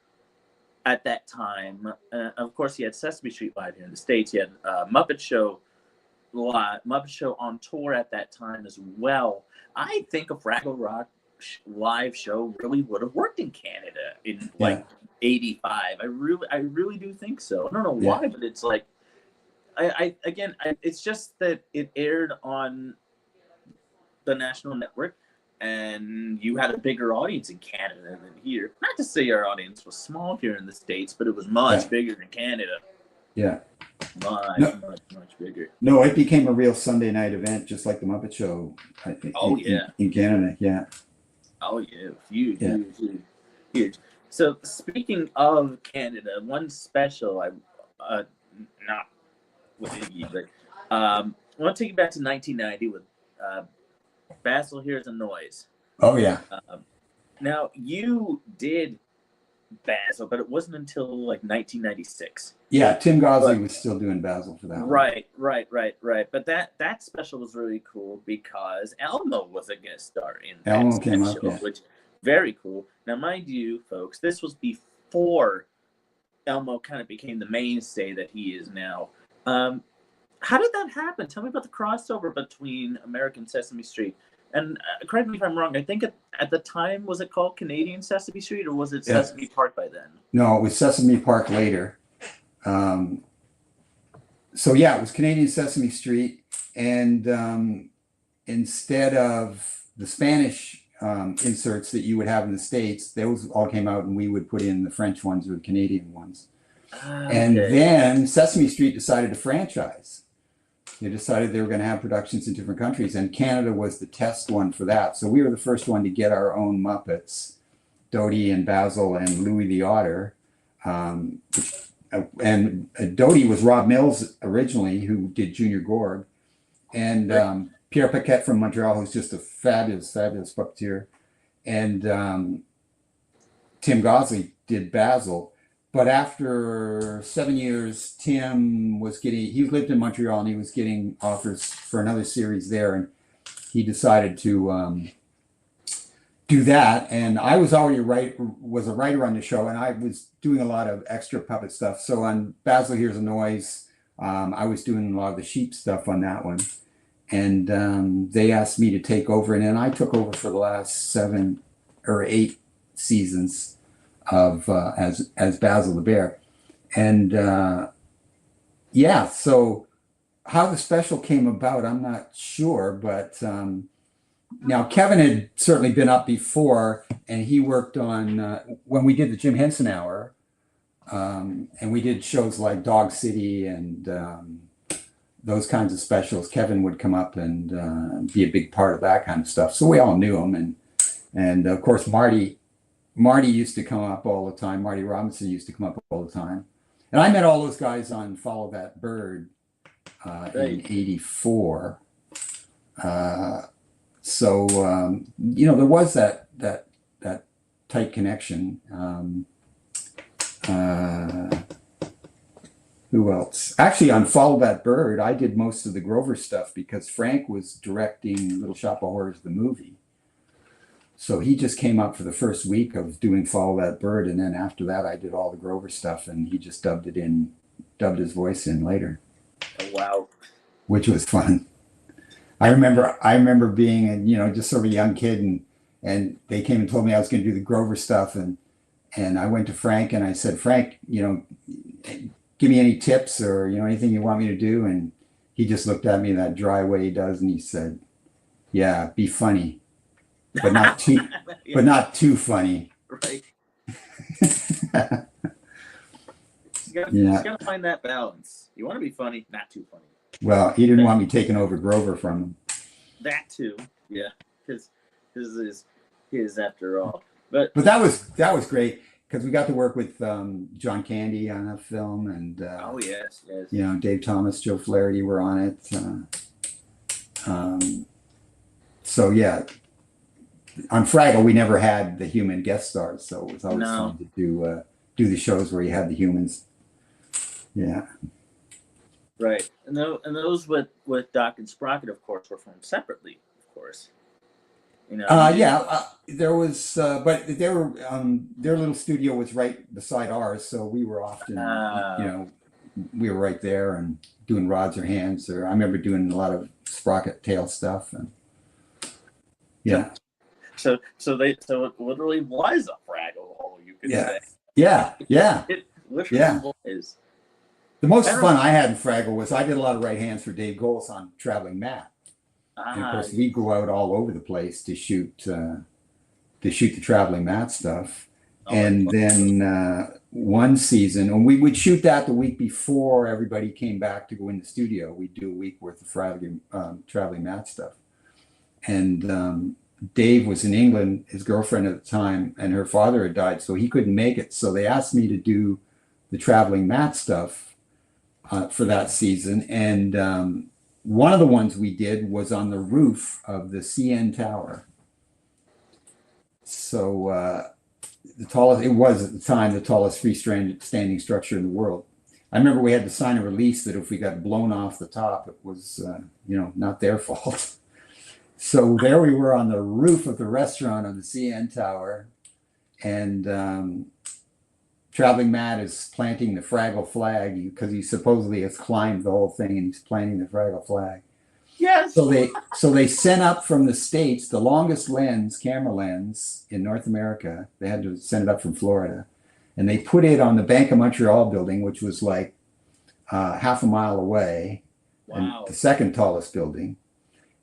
at that time. Of course, you had Sesame Street live here in the States. You had Muppet Show on tour at that time as well. I think a Fraggle Rock live show really would have worked in Canada in like '85. I really do think so. I don't know why, but it's like it's just that it aired on the national network, and you had a bigger audience in Canada than here. Not to say our audience was small here in the States, but it was much bigger in Canada. Yeah. Much bigger. No, it became a real Sunday night event, just like the Muppet Show, I think. In Canada, yeah. Oh yeah, huge. So speaking of Canada, one special not with Iggy, but I want to take you back to 1990 with Basil Hears a Noise. Oh yeah. Now you did Basil, but it wasn't until like 1996. Yeah, Tim Gosley was still doing Basil for that one. Right. But that special was really cool because Elmo was a guest star in Elmo that came special, up, which very cool. Now, mind you, folks, this was before Elmo kind of became the mainstay that he is now. How did that happen? Tell me about the crossover between American Sesame Street and correct me if I'm wrong. I think at the time, was it called Canadian Sesame Street or was it Sesame Park by then? No, it was Sesame Park later. So yeah, it was Canadian Sesame Street, and instead of the Spanish inserts that you would have in the States, those all came out, and we would put in the French ones or the Canadian ones. And then Sesame Street decided to franchise. They decided they were going to have productions in different countries, and Canada was the test one for that. So we were the first one to get our own Muppets, Dodie and Basil and Louie the Otter. And Dodie was Rob Mills originally, who did Junior Gorg, and Pierre Paquette from Montreal, who's just a fabulous puppeteer, and Tim Gosley did Basil. But after 7 years, Tim he lived in Montreal, and he was getting offers for another series there, and he decided to do that. And I was already was a writer on the show, and I was doing a lot of extra puppet stuff. So on Basil Hears a Noise, I was doing a lot of the sheep stuff on that one. And they asked me to take over, and then I took over for the last 7 or 8 seasons of as Basil the Bear. And so how the special came about, I'm not sure, but now Kevin had certainly been up before, and he worked on when we did the Jim Henson Hour, and we did shows like Dog City and those kinds of specials. Kevin would come up and be a big part of that kind of stuff. So we all knew him, and of course Marty used to come up all the time. Marty Robinson used to come up all the time. And I met all those guys on Follow That Bird in '84. So there was that tight connection. Who else? Actually, on Follow That Bird, I did most of the Grover stuff because Frank was directing Little Shop of Horrors, the movie. So he just came up for the first week of doing Follow That Bird, and then after that, I did all the Grover stuff, and he just dubbed his voice in later. Oh, wow! Which was fun. I remember being just sort of a young kid, and they came and told me I was going to do the Grover stuff, and I went to Frank and I said, Frank, give me any tips or anything you want me to do, and he just looked at me that dry way he does, and he said, "Yeah, be funny, but not too, but not too funny." Right. You gotta find that balance. You want to be funny, not too funny. Well, he didn't want me taking over Grover from him. That too, yeah, because this is his after all. But that was great because we got to work with John Candy on that film, and oh yes, Dave Thomas, Joe Flaherty were on it. So yeah, on Fraggle we never had the human guest stars, so it was always fun to do the shows where you had the humans. Yeah. Right. And those with Doc and Sprocket, of course, were filmed separately, of course. You know. There was, but they were their little studio was right beside ours, so we were often, we were right there and doing rods or hands. Or I remember doing a lot of Sprocket tail stuff, and yeah. So it literally was a Fraggle hole, you could say. Yeah. It literally was. The most fun I had in Fraggle was I did a lot of right hands for Dave Goles on Traveling Matt. And of course, we go out all over the place to shoot the Traveling Matt stuff. And then one season, and we would shoot that the week before everybody came back to go in the studio. We'd do a week worth of Traveling Matt stuff. And Dave was in England, his girlfriend at the time, and her father had died, so he couldn't make it. So they asked me to do the Traveling Matt stuff for that season. And one of the ones we did was on the roof of the CN Tower. So it was at the time the tallest freestanding structure in the world. I remember we had to sign a release that if we got blown off the top, it was not their fault. So there we were on the roof of the restaurant on the CN Tower, and Traveling Matt is planting the Fraggle flag because he supposedly has climbed the whole thing and he's planting the Fraggle flag. Yes. So they sent up from the States the longest camera lens in North America. They had to send it up from Florida, and they put it on the Bank of Montreal building, which was like half a mile away, and the second tallest building.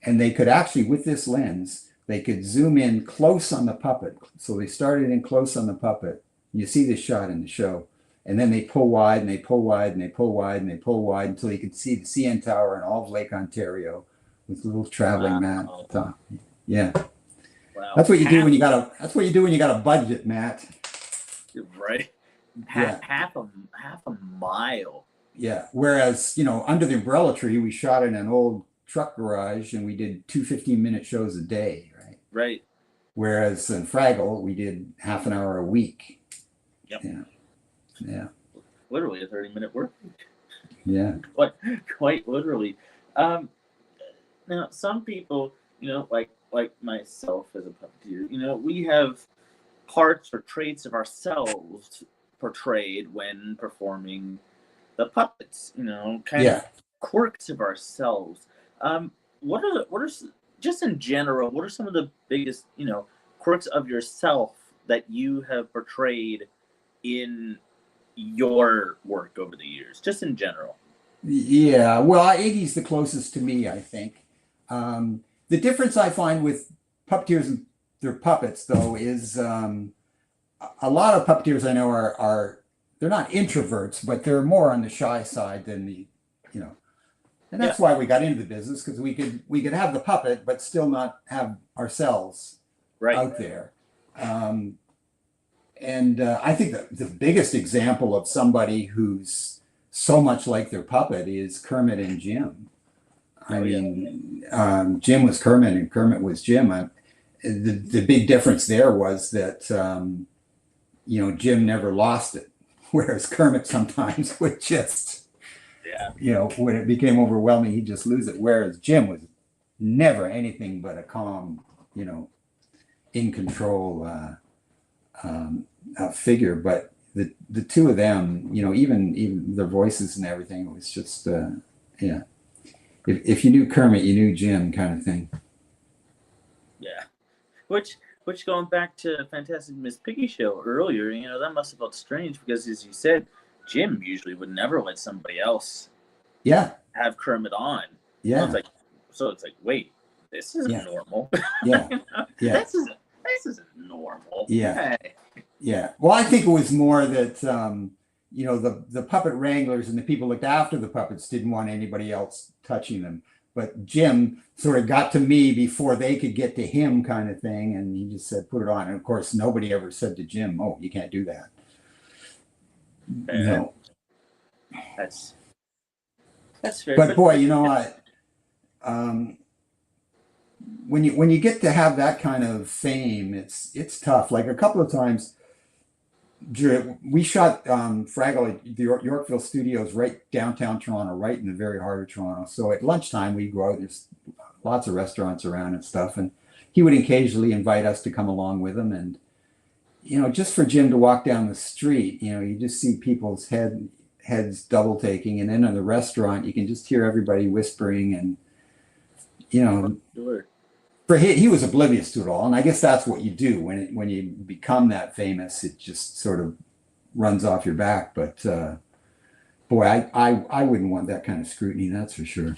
And they could actually, with this lens, they could zoom in close on the puppet. So they started in close on the puppet. You see this shot in the show. And then they pull wide and they pull wide and they pull wide and they pull wide until you could see the CN Tower and all of Lake Ontario with a little Traveling Matt at the top. Yeah. Wow. That's what you do when you got a budget, Matt. Right. Half a mile. Yeah. Whereas, under the umbrella tree, we shot in an old truck garage and we did 2 15-minute shows a day, right? Right. Whereas in Fraggle, we did half an hour a week. Yep. Yeah. Literally a 30-minute work week. Yeah. Quite literally. Now, some people, like myself as a puppeteer, we have parts or traits of ourselves portrayed when performing the puppets, kind of quirks of ourselves. What are just in general, what are some of the biggest, quirks of yourself that you have portrayed in your work over the years, just in general? Yeah, well, Iggy's the closest to me, I think. The difference I find with puppeteers and their puppets, though, is a lot of puppeteers I know are they're not introverts, but they're more on the shy side than and that's why we got into the business, because we could have the puppet but still not have ourselves out there. And I think the biggest example of somebody who's so much like their puppet is Kermit and Jim. Jim was Kermit and Kermit was Jim. The big difference there was that, Jim never lost it, whereas Kermit sometimes would just, when it became overwhelming, he'd just lose it. Whereas Jim was never anything but a calm, in control figure. But the two of them, even their voices and everything, it was just, If you knew Kermit, you knew Jim, kind of thing. Yeah. Which going back to Fantastic Miss Piggy Show earlier, that must have felt strange because, as you said, Jim usually would never let somebody else have Kermit on. Yeah. So it's like, wait, this isn't normal. Yeah. Yeah. This isn't normal. Yeah. Hey. Yeah. Well, I think it was more that the puppet wranglers and the people looked after the puppets didn't want anybody else touching them. But Jim sort of got to me before they could get to him, kind of thing. And he just said, put it on. And of course, nobody ever said to Jim, oh, you can't do that. No. That's fair. But boy, when you get to have that kind of fame, it's tough. Like a couple of times, We shot Fraggle at the Yorkville Studios right downtown Toronto, right in the very heart of Toronto. So at lunchtime, we'd go out. There's lots of restaurants around and stuff. And he would occasionally invite us to come along with him. And, just for Jim to walk down the street, you just see people's heads double taking. And then in the restaurant, you can just hear everybody whispering. And, Sure. for he was oblivious to it all. And I guess that's what you do when you become that famous. It just sort of runs off your back. But boy, I wouldn't want that kind of scrutiny. That's for sure.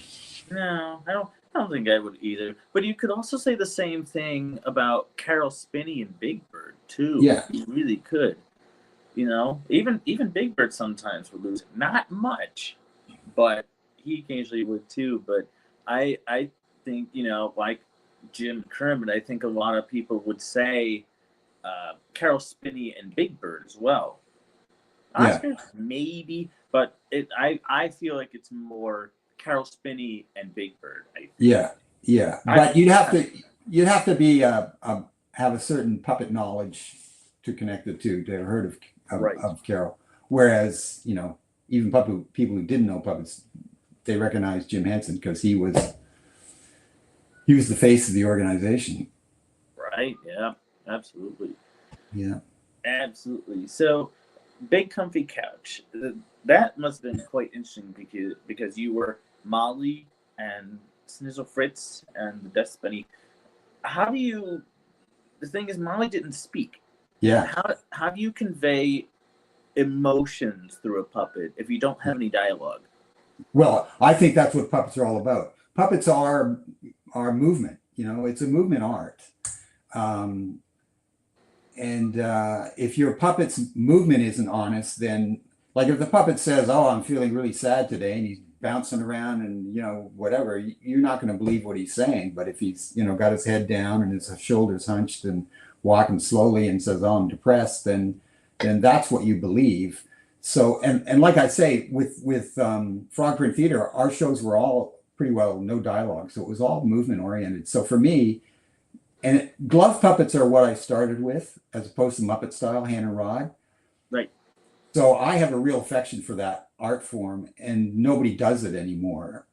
No, I don't think I would either. But you could also say the same thing about Carol Spinney and Big Bird too. Yeah, you really could. Even Big Bird sometimes would lose. Not much, but he occasionally would too. But I think like Jim Kermit, I think a lot of people would say Carol Spinney and Big Bird as well. Oscar, maybe, but I feel like it's more Carol Spinney and Big Bird. Yeah. But you'd have to be have a certain puppet knowledge to connect the two to have heard of Carol. Whereas even people who didn't know puppets, they recognized Jim Henson because he was the face of the organization. Right. Yeah. Absolutely. Yeah. Absolutely. So, Big Comfy Couch. That must have been quite interesting because you were Molly and Snizzle Fritz and the Dust Bunny. The thing is, Molly didn't speak. Yeah. How do you convey emotions through a puppet if you don't have any dialogue? Well, I think that's what puppets are all about. Puppets are movement. It's a movement art. And if your puppet's movement isn't honest, then like if the puppet says, "Oh, I'm feeling really sad today," and he's bouncing around and whatever, you're not going to believe what he's saying. But if he's got his head down and his shoulders hunched and walking slowly and says, "Oh, I'm depressed," then that's what you believe. So and like I say, with Frog Print Theater, our shows were all pretty well no dialogue, so it was all movement oriented. So for me, and glove puppets are what I started with, as opposed to Muppet style, hand and rod. Right. So I have a real affection for that art form, and nobody does it anymore.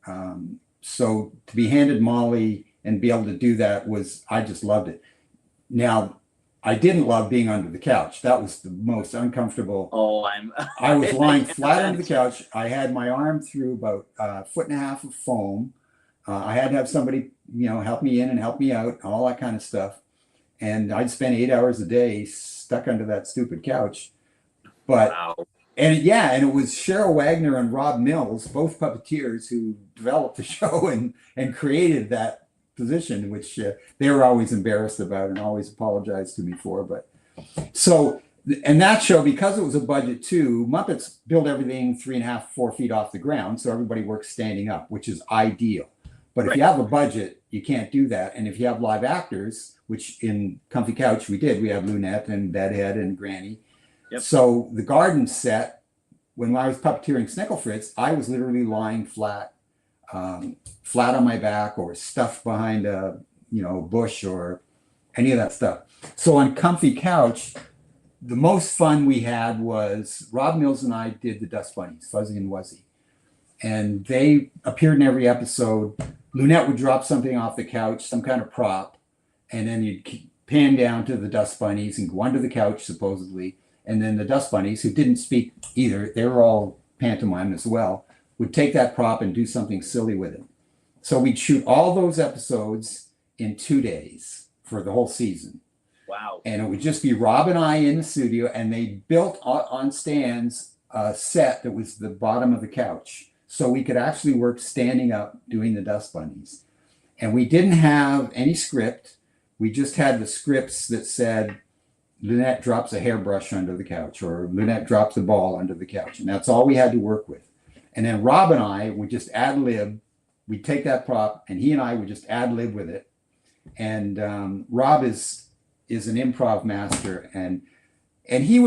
So to be handed Molly and be able to do that I just loved it. Now, I didn't love being under the couch. That was the most uncomfortable. I was lying flat under the couch. I had my arm through about a foot and a half of foam. I had to have somebody, help me in and help me out, all that kind of stuff. And I'd spend 8 hours a day stuck under that stupid couch. But, wow. And it was Cheryl Wagner and Rob Mills, both puppeteers, who developed the show and created that position, which they were always embarrassed about and always apologized to me for. But so, and that show, because it was a budget too, Muppets build everything 3.5, 4 feet off the ground. So everybody works standing up, which is ideal. But if you have a budget, you can't do that. And if you have live actors, which in Comfy Couch we did, we had Lunette and Bedhead and Granny. Yep. So the garden set, when I was puppeteering Snickle Fritz, I was literally lying flat on my back or stuffed behind a bush or any of that stuff. So on Comfy Couch, the most fun we had was Rob Mills and I did the Dust Bunnies, Fuzzy and Wuzzy. And they appeared in every episode. Lunette would drop something off the couch, some kind of prop, and then you'd pan down to the Dust Bunnies and go under the couch, supposedly. And then the Dust Bunnies, who didn't speak either, they were all pantomime as well, would take that prop and do something silly with it. So we'd shoot all those episodes in 2 days for the whole season. Wow. And it would just be Rob and I in the studio, and they built on stands a set that was the bottom of the couch. So we could actually work standing up doing the Dust Bunnies. And we didn't have any script. We just had the scripts that said, Lunette drops a hairbrush under the couch, or Lunette drops a ball under the couch. And that's all we had to work with. And then Rob and I would just ad lib. We'd take that prop, and he and I would just ad lib with it. And Rob is an improv master, and he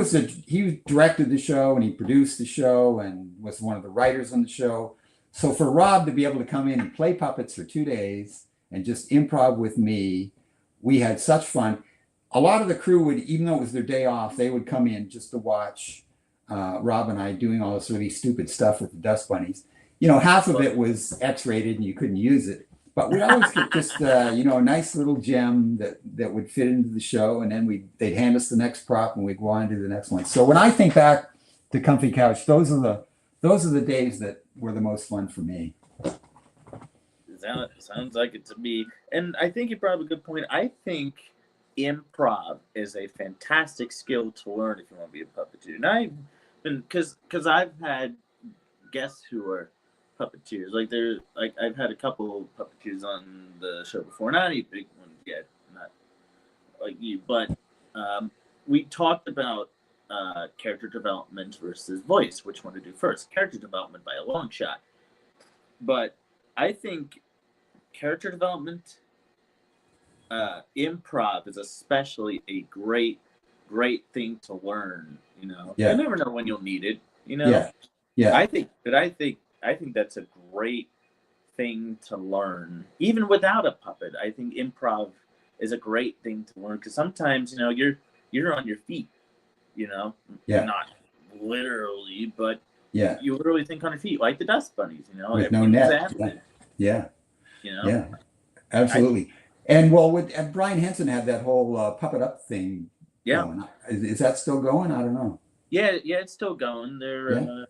directed the show, and he produced the show, and was one of the writers on the show. So for Rob to be able to come in and play puppets for 2 days and just improv with me, we had such fun. a lot of the crew would, even though it was their day off, they would come in just to watch Rob and I doing all this really stupid stuff with the dust bunnies. You know, half of it was X-rated and you couldn't use it, but we always get just you know, a nice little gem that would fit into the show, and then they'd hand us the next prop and we'd go on to the next one. So when I think back to Comfy Couch, those are the days that were the most fun for me. Sounds like it to me. And I think you brought up a good point. I think improv is a fantastic skill to learn if you want to be a puppeteer. And I've been, because I've had guests who are puppeteers. Like I've had a couple puppeteers on the show before, not any big ones yet, not like you, but we talked about character development versus voice, which one to do first. Character development by a long shot. But I think character development, improv is especially a great thing to learn. You know, you never know when you'll need it. You know, I think that's a great thing to learn, even without a puppet. I think improv is a great thing to learn because sometimes, you know, you're on your feet. You know, not literally, but you literally think on your feet, like the dust bunnies. You know, with no net. Yeah. You know? Yeah, absolutely. And Brian Henson had that whole Puppet Up thing. Yeah. Going. Is that still going? I don't know. Yeah, it's still going. They're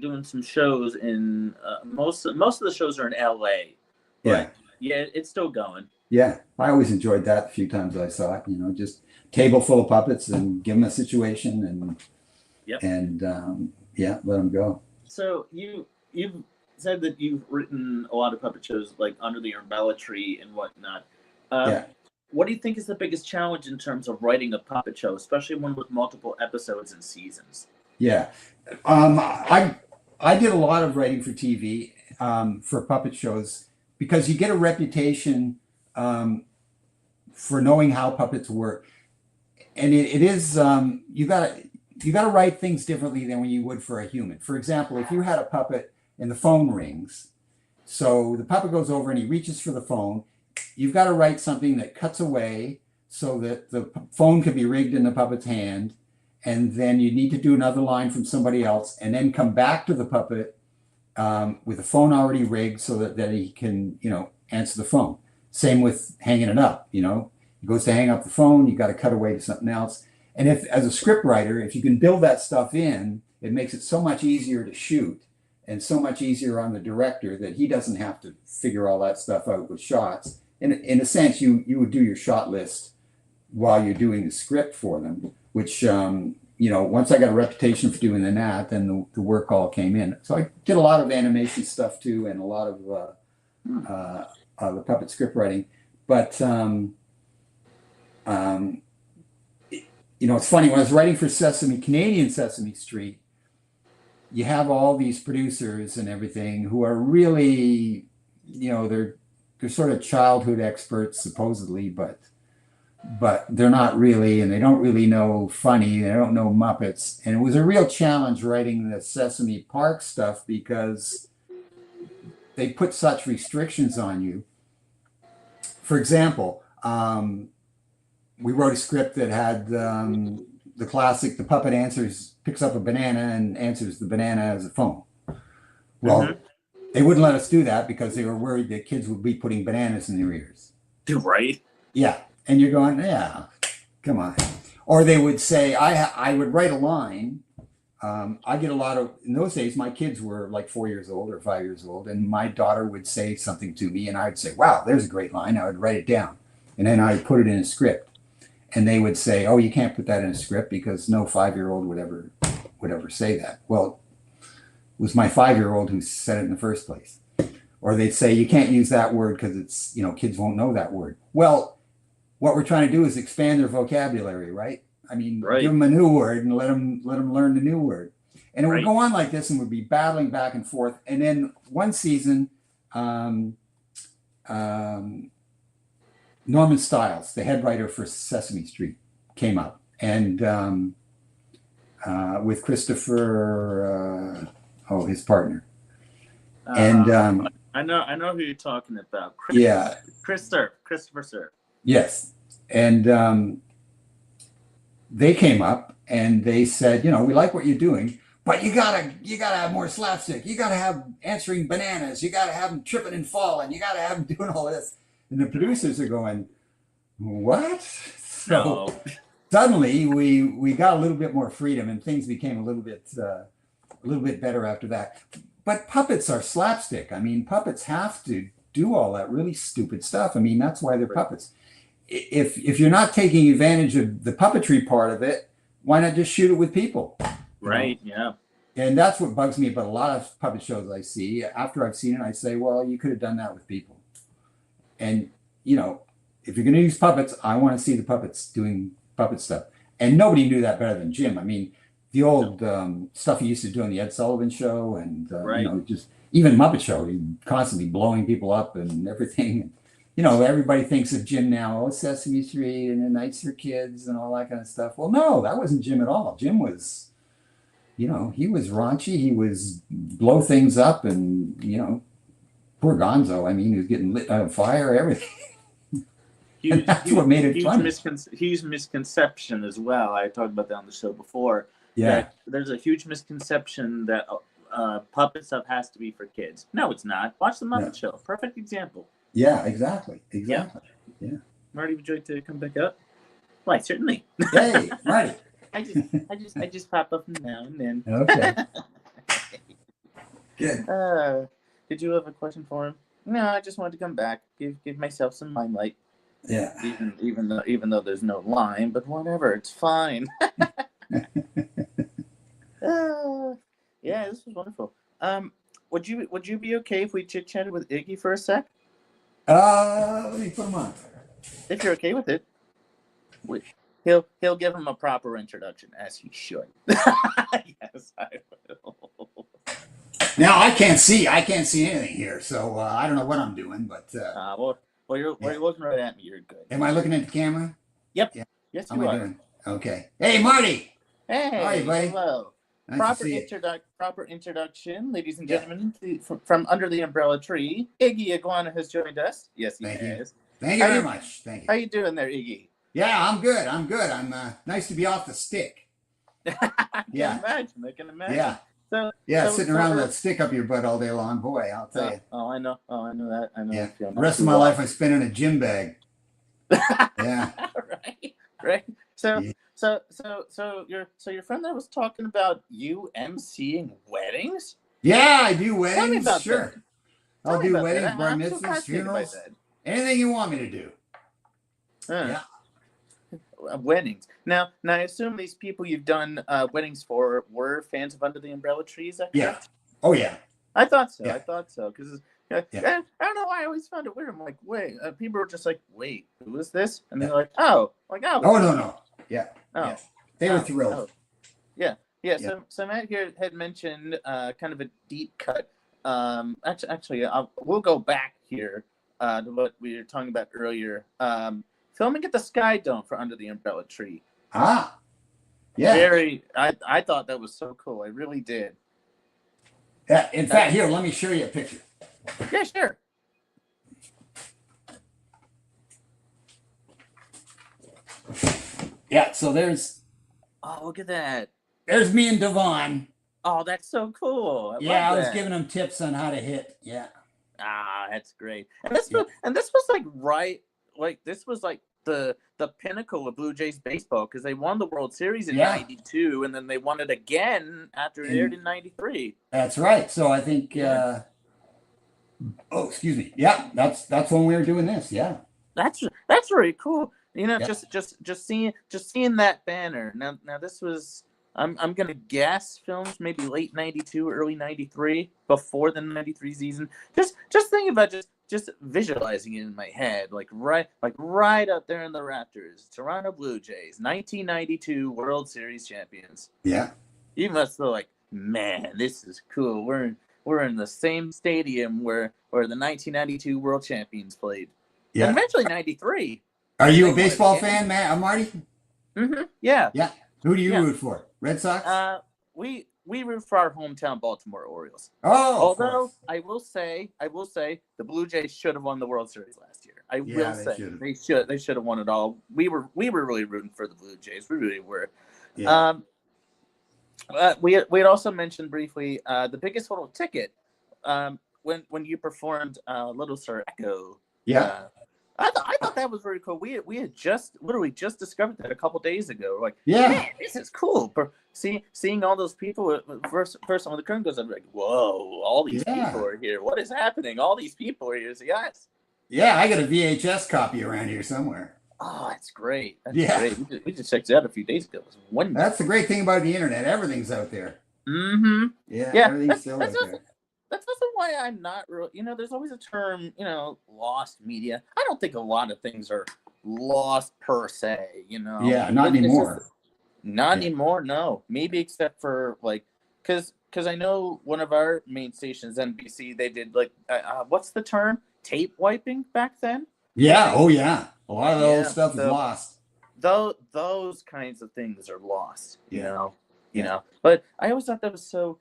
doing some shows in most of the shows are in LA. But yeah, it's still going. Yeah, I always enjoyed that the few times I saw it. You know, just table full of puppets and give them a situation and let them go. So you've said that you've written a lot of puppet shows like Under the Umbrella Tree and whatnot. What do you think is the biggest challenge in terms of writing a puppet show, especially one with multiple episodes and seasons? Yeah, I did a lot of writing for TV for puppet shows because you get a reputation for knowing how puppets work, and it is you gotta write things differently than when you would for a human. For example, if you had a puppet and the phone rings, so the puppet goes over and he reaches for the phone, you've got to write something that cuts away so that the phone can be rigged in the puppet's hand, and then you need to do another line from somebody else and then come back to the puppet with the phone already rigged so that he can, you know, answer the phone. Same with hanging it up, you know. He goes to hang up the phone, you got to cut away to something else. And if, as a script writer, if you can build that stuff in, it makes it so much easier to shoot and so much easier on the director that he doesn't have to figure all that stuff out with shots. In a sense, you would do your shot list while you're doing the script for them, which, you know, once I got a reputation for doing that, then the work all came in. So I did a lot of animation stuff too, and a lot of the puppet script writing. But, you know, it's funny, when I was writing for Canadian Sesame Street, you have all these producers and everything who are really, you know, they're sort of childhood experts supposedly, but they're not really, and they don't really know funny, they don't know Muppets. And it was a real challenge writing the Sesame Park stuff because they put such restrictions on you. For example, we wrote a script that had the classic, the puppet picks up a banana and answers the banana as a phone. Well, they wouldn't let us do that because they were worried that kids would be putting bananas in their ears. Right. Yeah. And you're going, yeah, come on. Or they would say, I would write a line. I get a lot of, in those days, my kids were like 4 years old or 5 years old. And my daughter would say something to me and I would say, wow, there's a great line. I would write it down. And then I'd put it in a script. And they would say, oh, you can't put that in a script because no 5-year-old would ever say that. Well, it was my 5-year-old who said it in the first place. Or they'd say, you can't use that word because it's, you know, kids won't know that word. Well, what we're trying to do is expand their vocabulary, right? I mean, give them a new word and let them learn the new word. And it would go on like this and we'd be battling back and forth. And then one season, Norman Stiles, the head writer for Sesame Street, came up, and with Christopher, his partner, I know who you're talking about. Yeah, Christopher Sir. Yes, And they came up and they said, you know, we like what you're doing, but you gotta have more slapstick. You gotta have answering bananas. You gotta have them tripping and falling. You gotta have them doing all this. And the producers are going, what? So No. suddenly we got a little bit more freedom, and things became a little bit better after that. But puppets are slapstick. I mean, puppets have to do all that really stupid stuff. I mean, that's why they're puppets. If you're not taking advantage of the puppetry part of it, why not just shoot it with people? Right. Yeah. And that's what bugs me about a lot of puppet shows I see. After I've seen it, I say, well, you could have done that with people. And, you know, if you're going to use puppets, I want to see the puppets doing puppet stuff. And nobody knew that better than Jim. I mean, the old stuff he used to do on the Ed Sullivan Show, and Right. you know, just even Muppet Show, he constantly blowing people up and everything. You know, everybody thinks of Jim now, oh, Sesame Street and The Nights for Kids and all that kind of stuff. Well, no, that wasn't Jim at all. Jim was, you know, he was raunchy. He was blow things up, and, you know, poor Gonzo. I mean, he was getting lit on fire, everything. Huge, That's what made it funny. Huge misconception as well. I talked about that on the show before. Yeah. That there's a huge misconception that puppet stuff has to be for kids. No, it's not. Watch the Muppet Show. Perfect example. Yeah, exactly. Yeah. Marty, would you like to come back up? Why, certainly. Hey, Marty. I just pop up now and then. Okay. Good. Did you have a question for him? No, I just wanted to come back, give myself some limelight. Yeah. Even though there's no line, but whatever, it's fine. Yeah, this was wonderful. Would you be okay if we chit chatted with Iggy for a sec? Let me put him on. If you're okay with it, he'll give him a proper introduction, as he should. Yes, I will. Now I can't see anything here, so I don't know what I'm doing, but you're looking right at me. You're good. am I looking at the camera? Yep. Yeah. Yes, How you am I are. doing? Okay. Hey, Marty. Hey, How are you, buddy? hello. Nice to see you. Proper introduction, ladies and gentlemen, from under the umbrella tree. Iggy Iguana has joined us. Yes, he has. Thank you very much. Thank you. How you doing there, Iggy? Yeah, I'm good. I'm nice to be off the stick. I can imagine. Yeah. So sitting around with that stick up your butt all day long, boy, I'll tell you. Oh, I know that. I know. Yeah. The The rest of my life I spent in a gym bag. Yeah. Right. So, Yeah. so your friend that was talking about you emceeing weddings? Yeah, I do weddings. Tell me about sure. that. I'll do Tell me weddings, about that. bar I'm so mitzvahs, fascinated by funerals, anything you want me to do. that. Weddings. Now, I assume these people you've done weddings for were fans of Under the Umbrella Tree. Is that correct? Oh yeah. I thought so. Yeah. I thought so because I don't know why I always found it weird. I'm like, wait, people were just like, wait, who is this? And they're like, oh, No. Yeah. Oh. Yeah. They were thrilled. Oh. Yeah. So Matt here had mentioned kind of a deep cut. Actually, we'll go back here to what we were talking about earlier. Filming at the Skydome for Under the Umbrella Tree. Ah. Yeah. I thought that was so cool. I really did. Yeah. In fact, here, let me show you a picture. Yeah, sure. Yeah. So there's Look at that. me and Devon. Oh, that's so cool. I was giving him tips on how to hit. Yeah. That's great. And this was like the pinnacle of Blue Jays baseball because they won the World Series in '92, and then they won it again after it aired in '93. That's right. So I think. Excuse me. Yeah, that's when we were doing this. Yeah. That's very cool. You know, just seeing that banner. Now this was. I'm gonna guess films maybe late '92, early '93, before the '93 season. Just think about just visualizing it in my head, like right up there in the Raptors, Toronto Blue Jays, 1992 World Series champions. Yeah. You must feel like, man, this is cool. We're in the same stadium where the 1992 World Champions played. Yeah. And eventually '93. Are you a baseball fan, Marty? Mm-hmm. Yeah. Yeah. Who do you root for? Red Sox? We we root for our hometown Baltimore Orioles. Oh, although I will say, the Blue Jays should have won the World Series last year. I will say they should have won it all. We were really rooting for the Blue Jays. We really were. Yeah. We had also mentioned briefly the biggest little ticket when you performed Little Sir Echo. Yeah. I thought that was very cool. We had literally just discovered that a couple days ago. Like, yeah, man, this is cool. Seeing all those people first when the curtain goes up, like, whoa, all these people are here. What is happening? All these people are here. So, yes. Yeah, I got a VHS copy around here somewhere. Oh, that's great. That's great. We just checked it out a few days ago. It was wonderful. That's the great thing about the internet. Everything's out there. Mm-hmm. Yeah, everything's still out there. That's also why I'm not real. There's always a term, lost media. I don't think a lot of things are lost per se. Yeah, not anymore. Not anymore. No, maybe except for because I know one of our main stations, NBC, they did what's the term? Tape wiping back then. Yeah. Oh yeah. A lot of the old stuff is lost. Those kinds of things are lost. You know. But I always thought that was so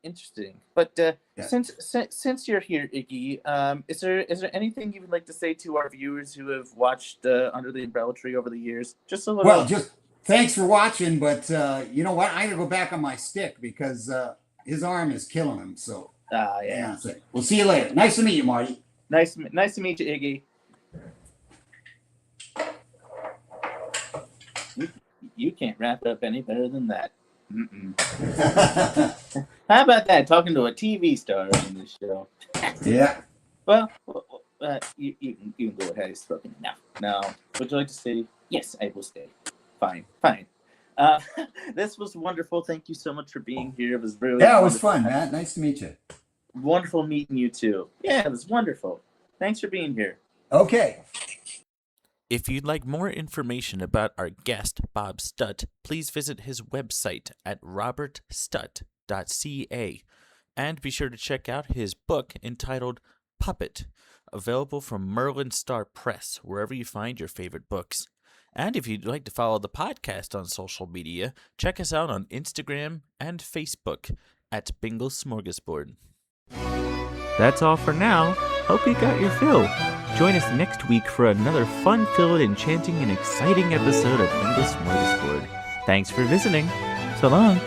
interesting. But since you're here, Iggy, is there anything you would like to say to our viewers who have watched Under the Umbrella Tree over the years? Just a little. Well, just thanks for watching. But you know what? I'm gonna go back on my stick because his arm is killing him. So so we'll see you later. Nice to meet you, Marty. Nice to meet you, Iggy. You can't wrap up any better than that. How about that? Talking to a TV star on this show. Yeah. Well, you can go ahead. I've spoken enough. Now, would you like to stay? Yes, I will stay. Fine. This was wonderful. Thank you so much for being here. It was really it was fun, Matt. Nice to meet you. Wonderful meeting you too. Yeah, it was wonderful. Thanks for being here. Okay. If you'd like more information about our guest, Bob Stutt, please visit his website at robertstutt.ca. And be sure to check out his book entitled Puppet, available from Merlin Star Press, wherever you find your favorite books. And if you'd like to follow the podcast on social media, check us out on Instagram and Facebook at Bingle Smorgasbord. That's all for now. Hope you got your fill. Join us next week for another fun-filled, enchanting, and exciting episode of Bingle Smorgasbord. Thanks for visiting. So long.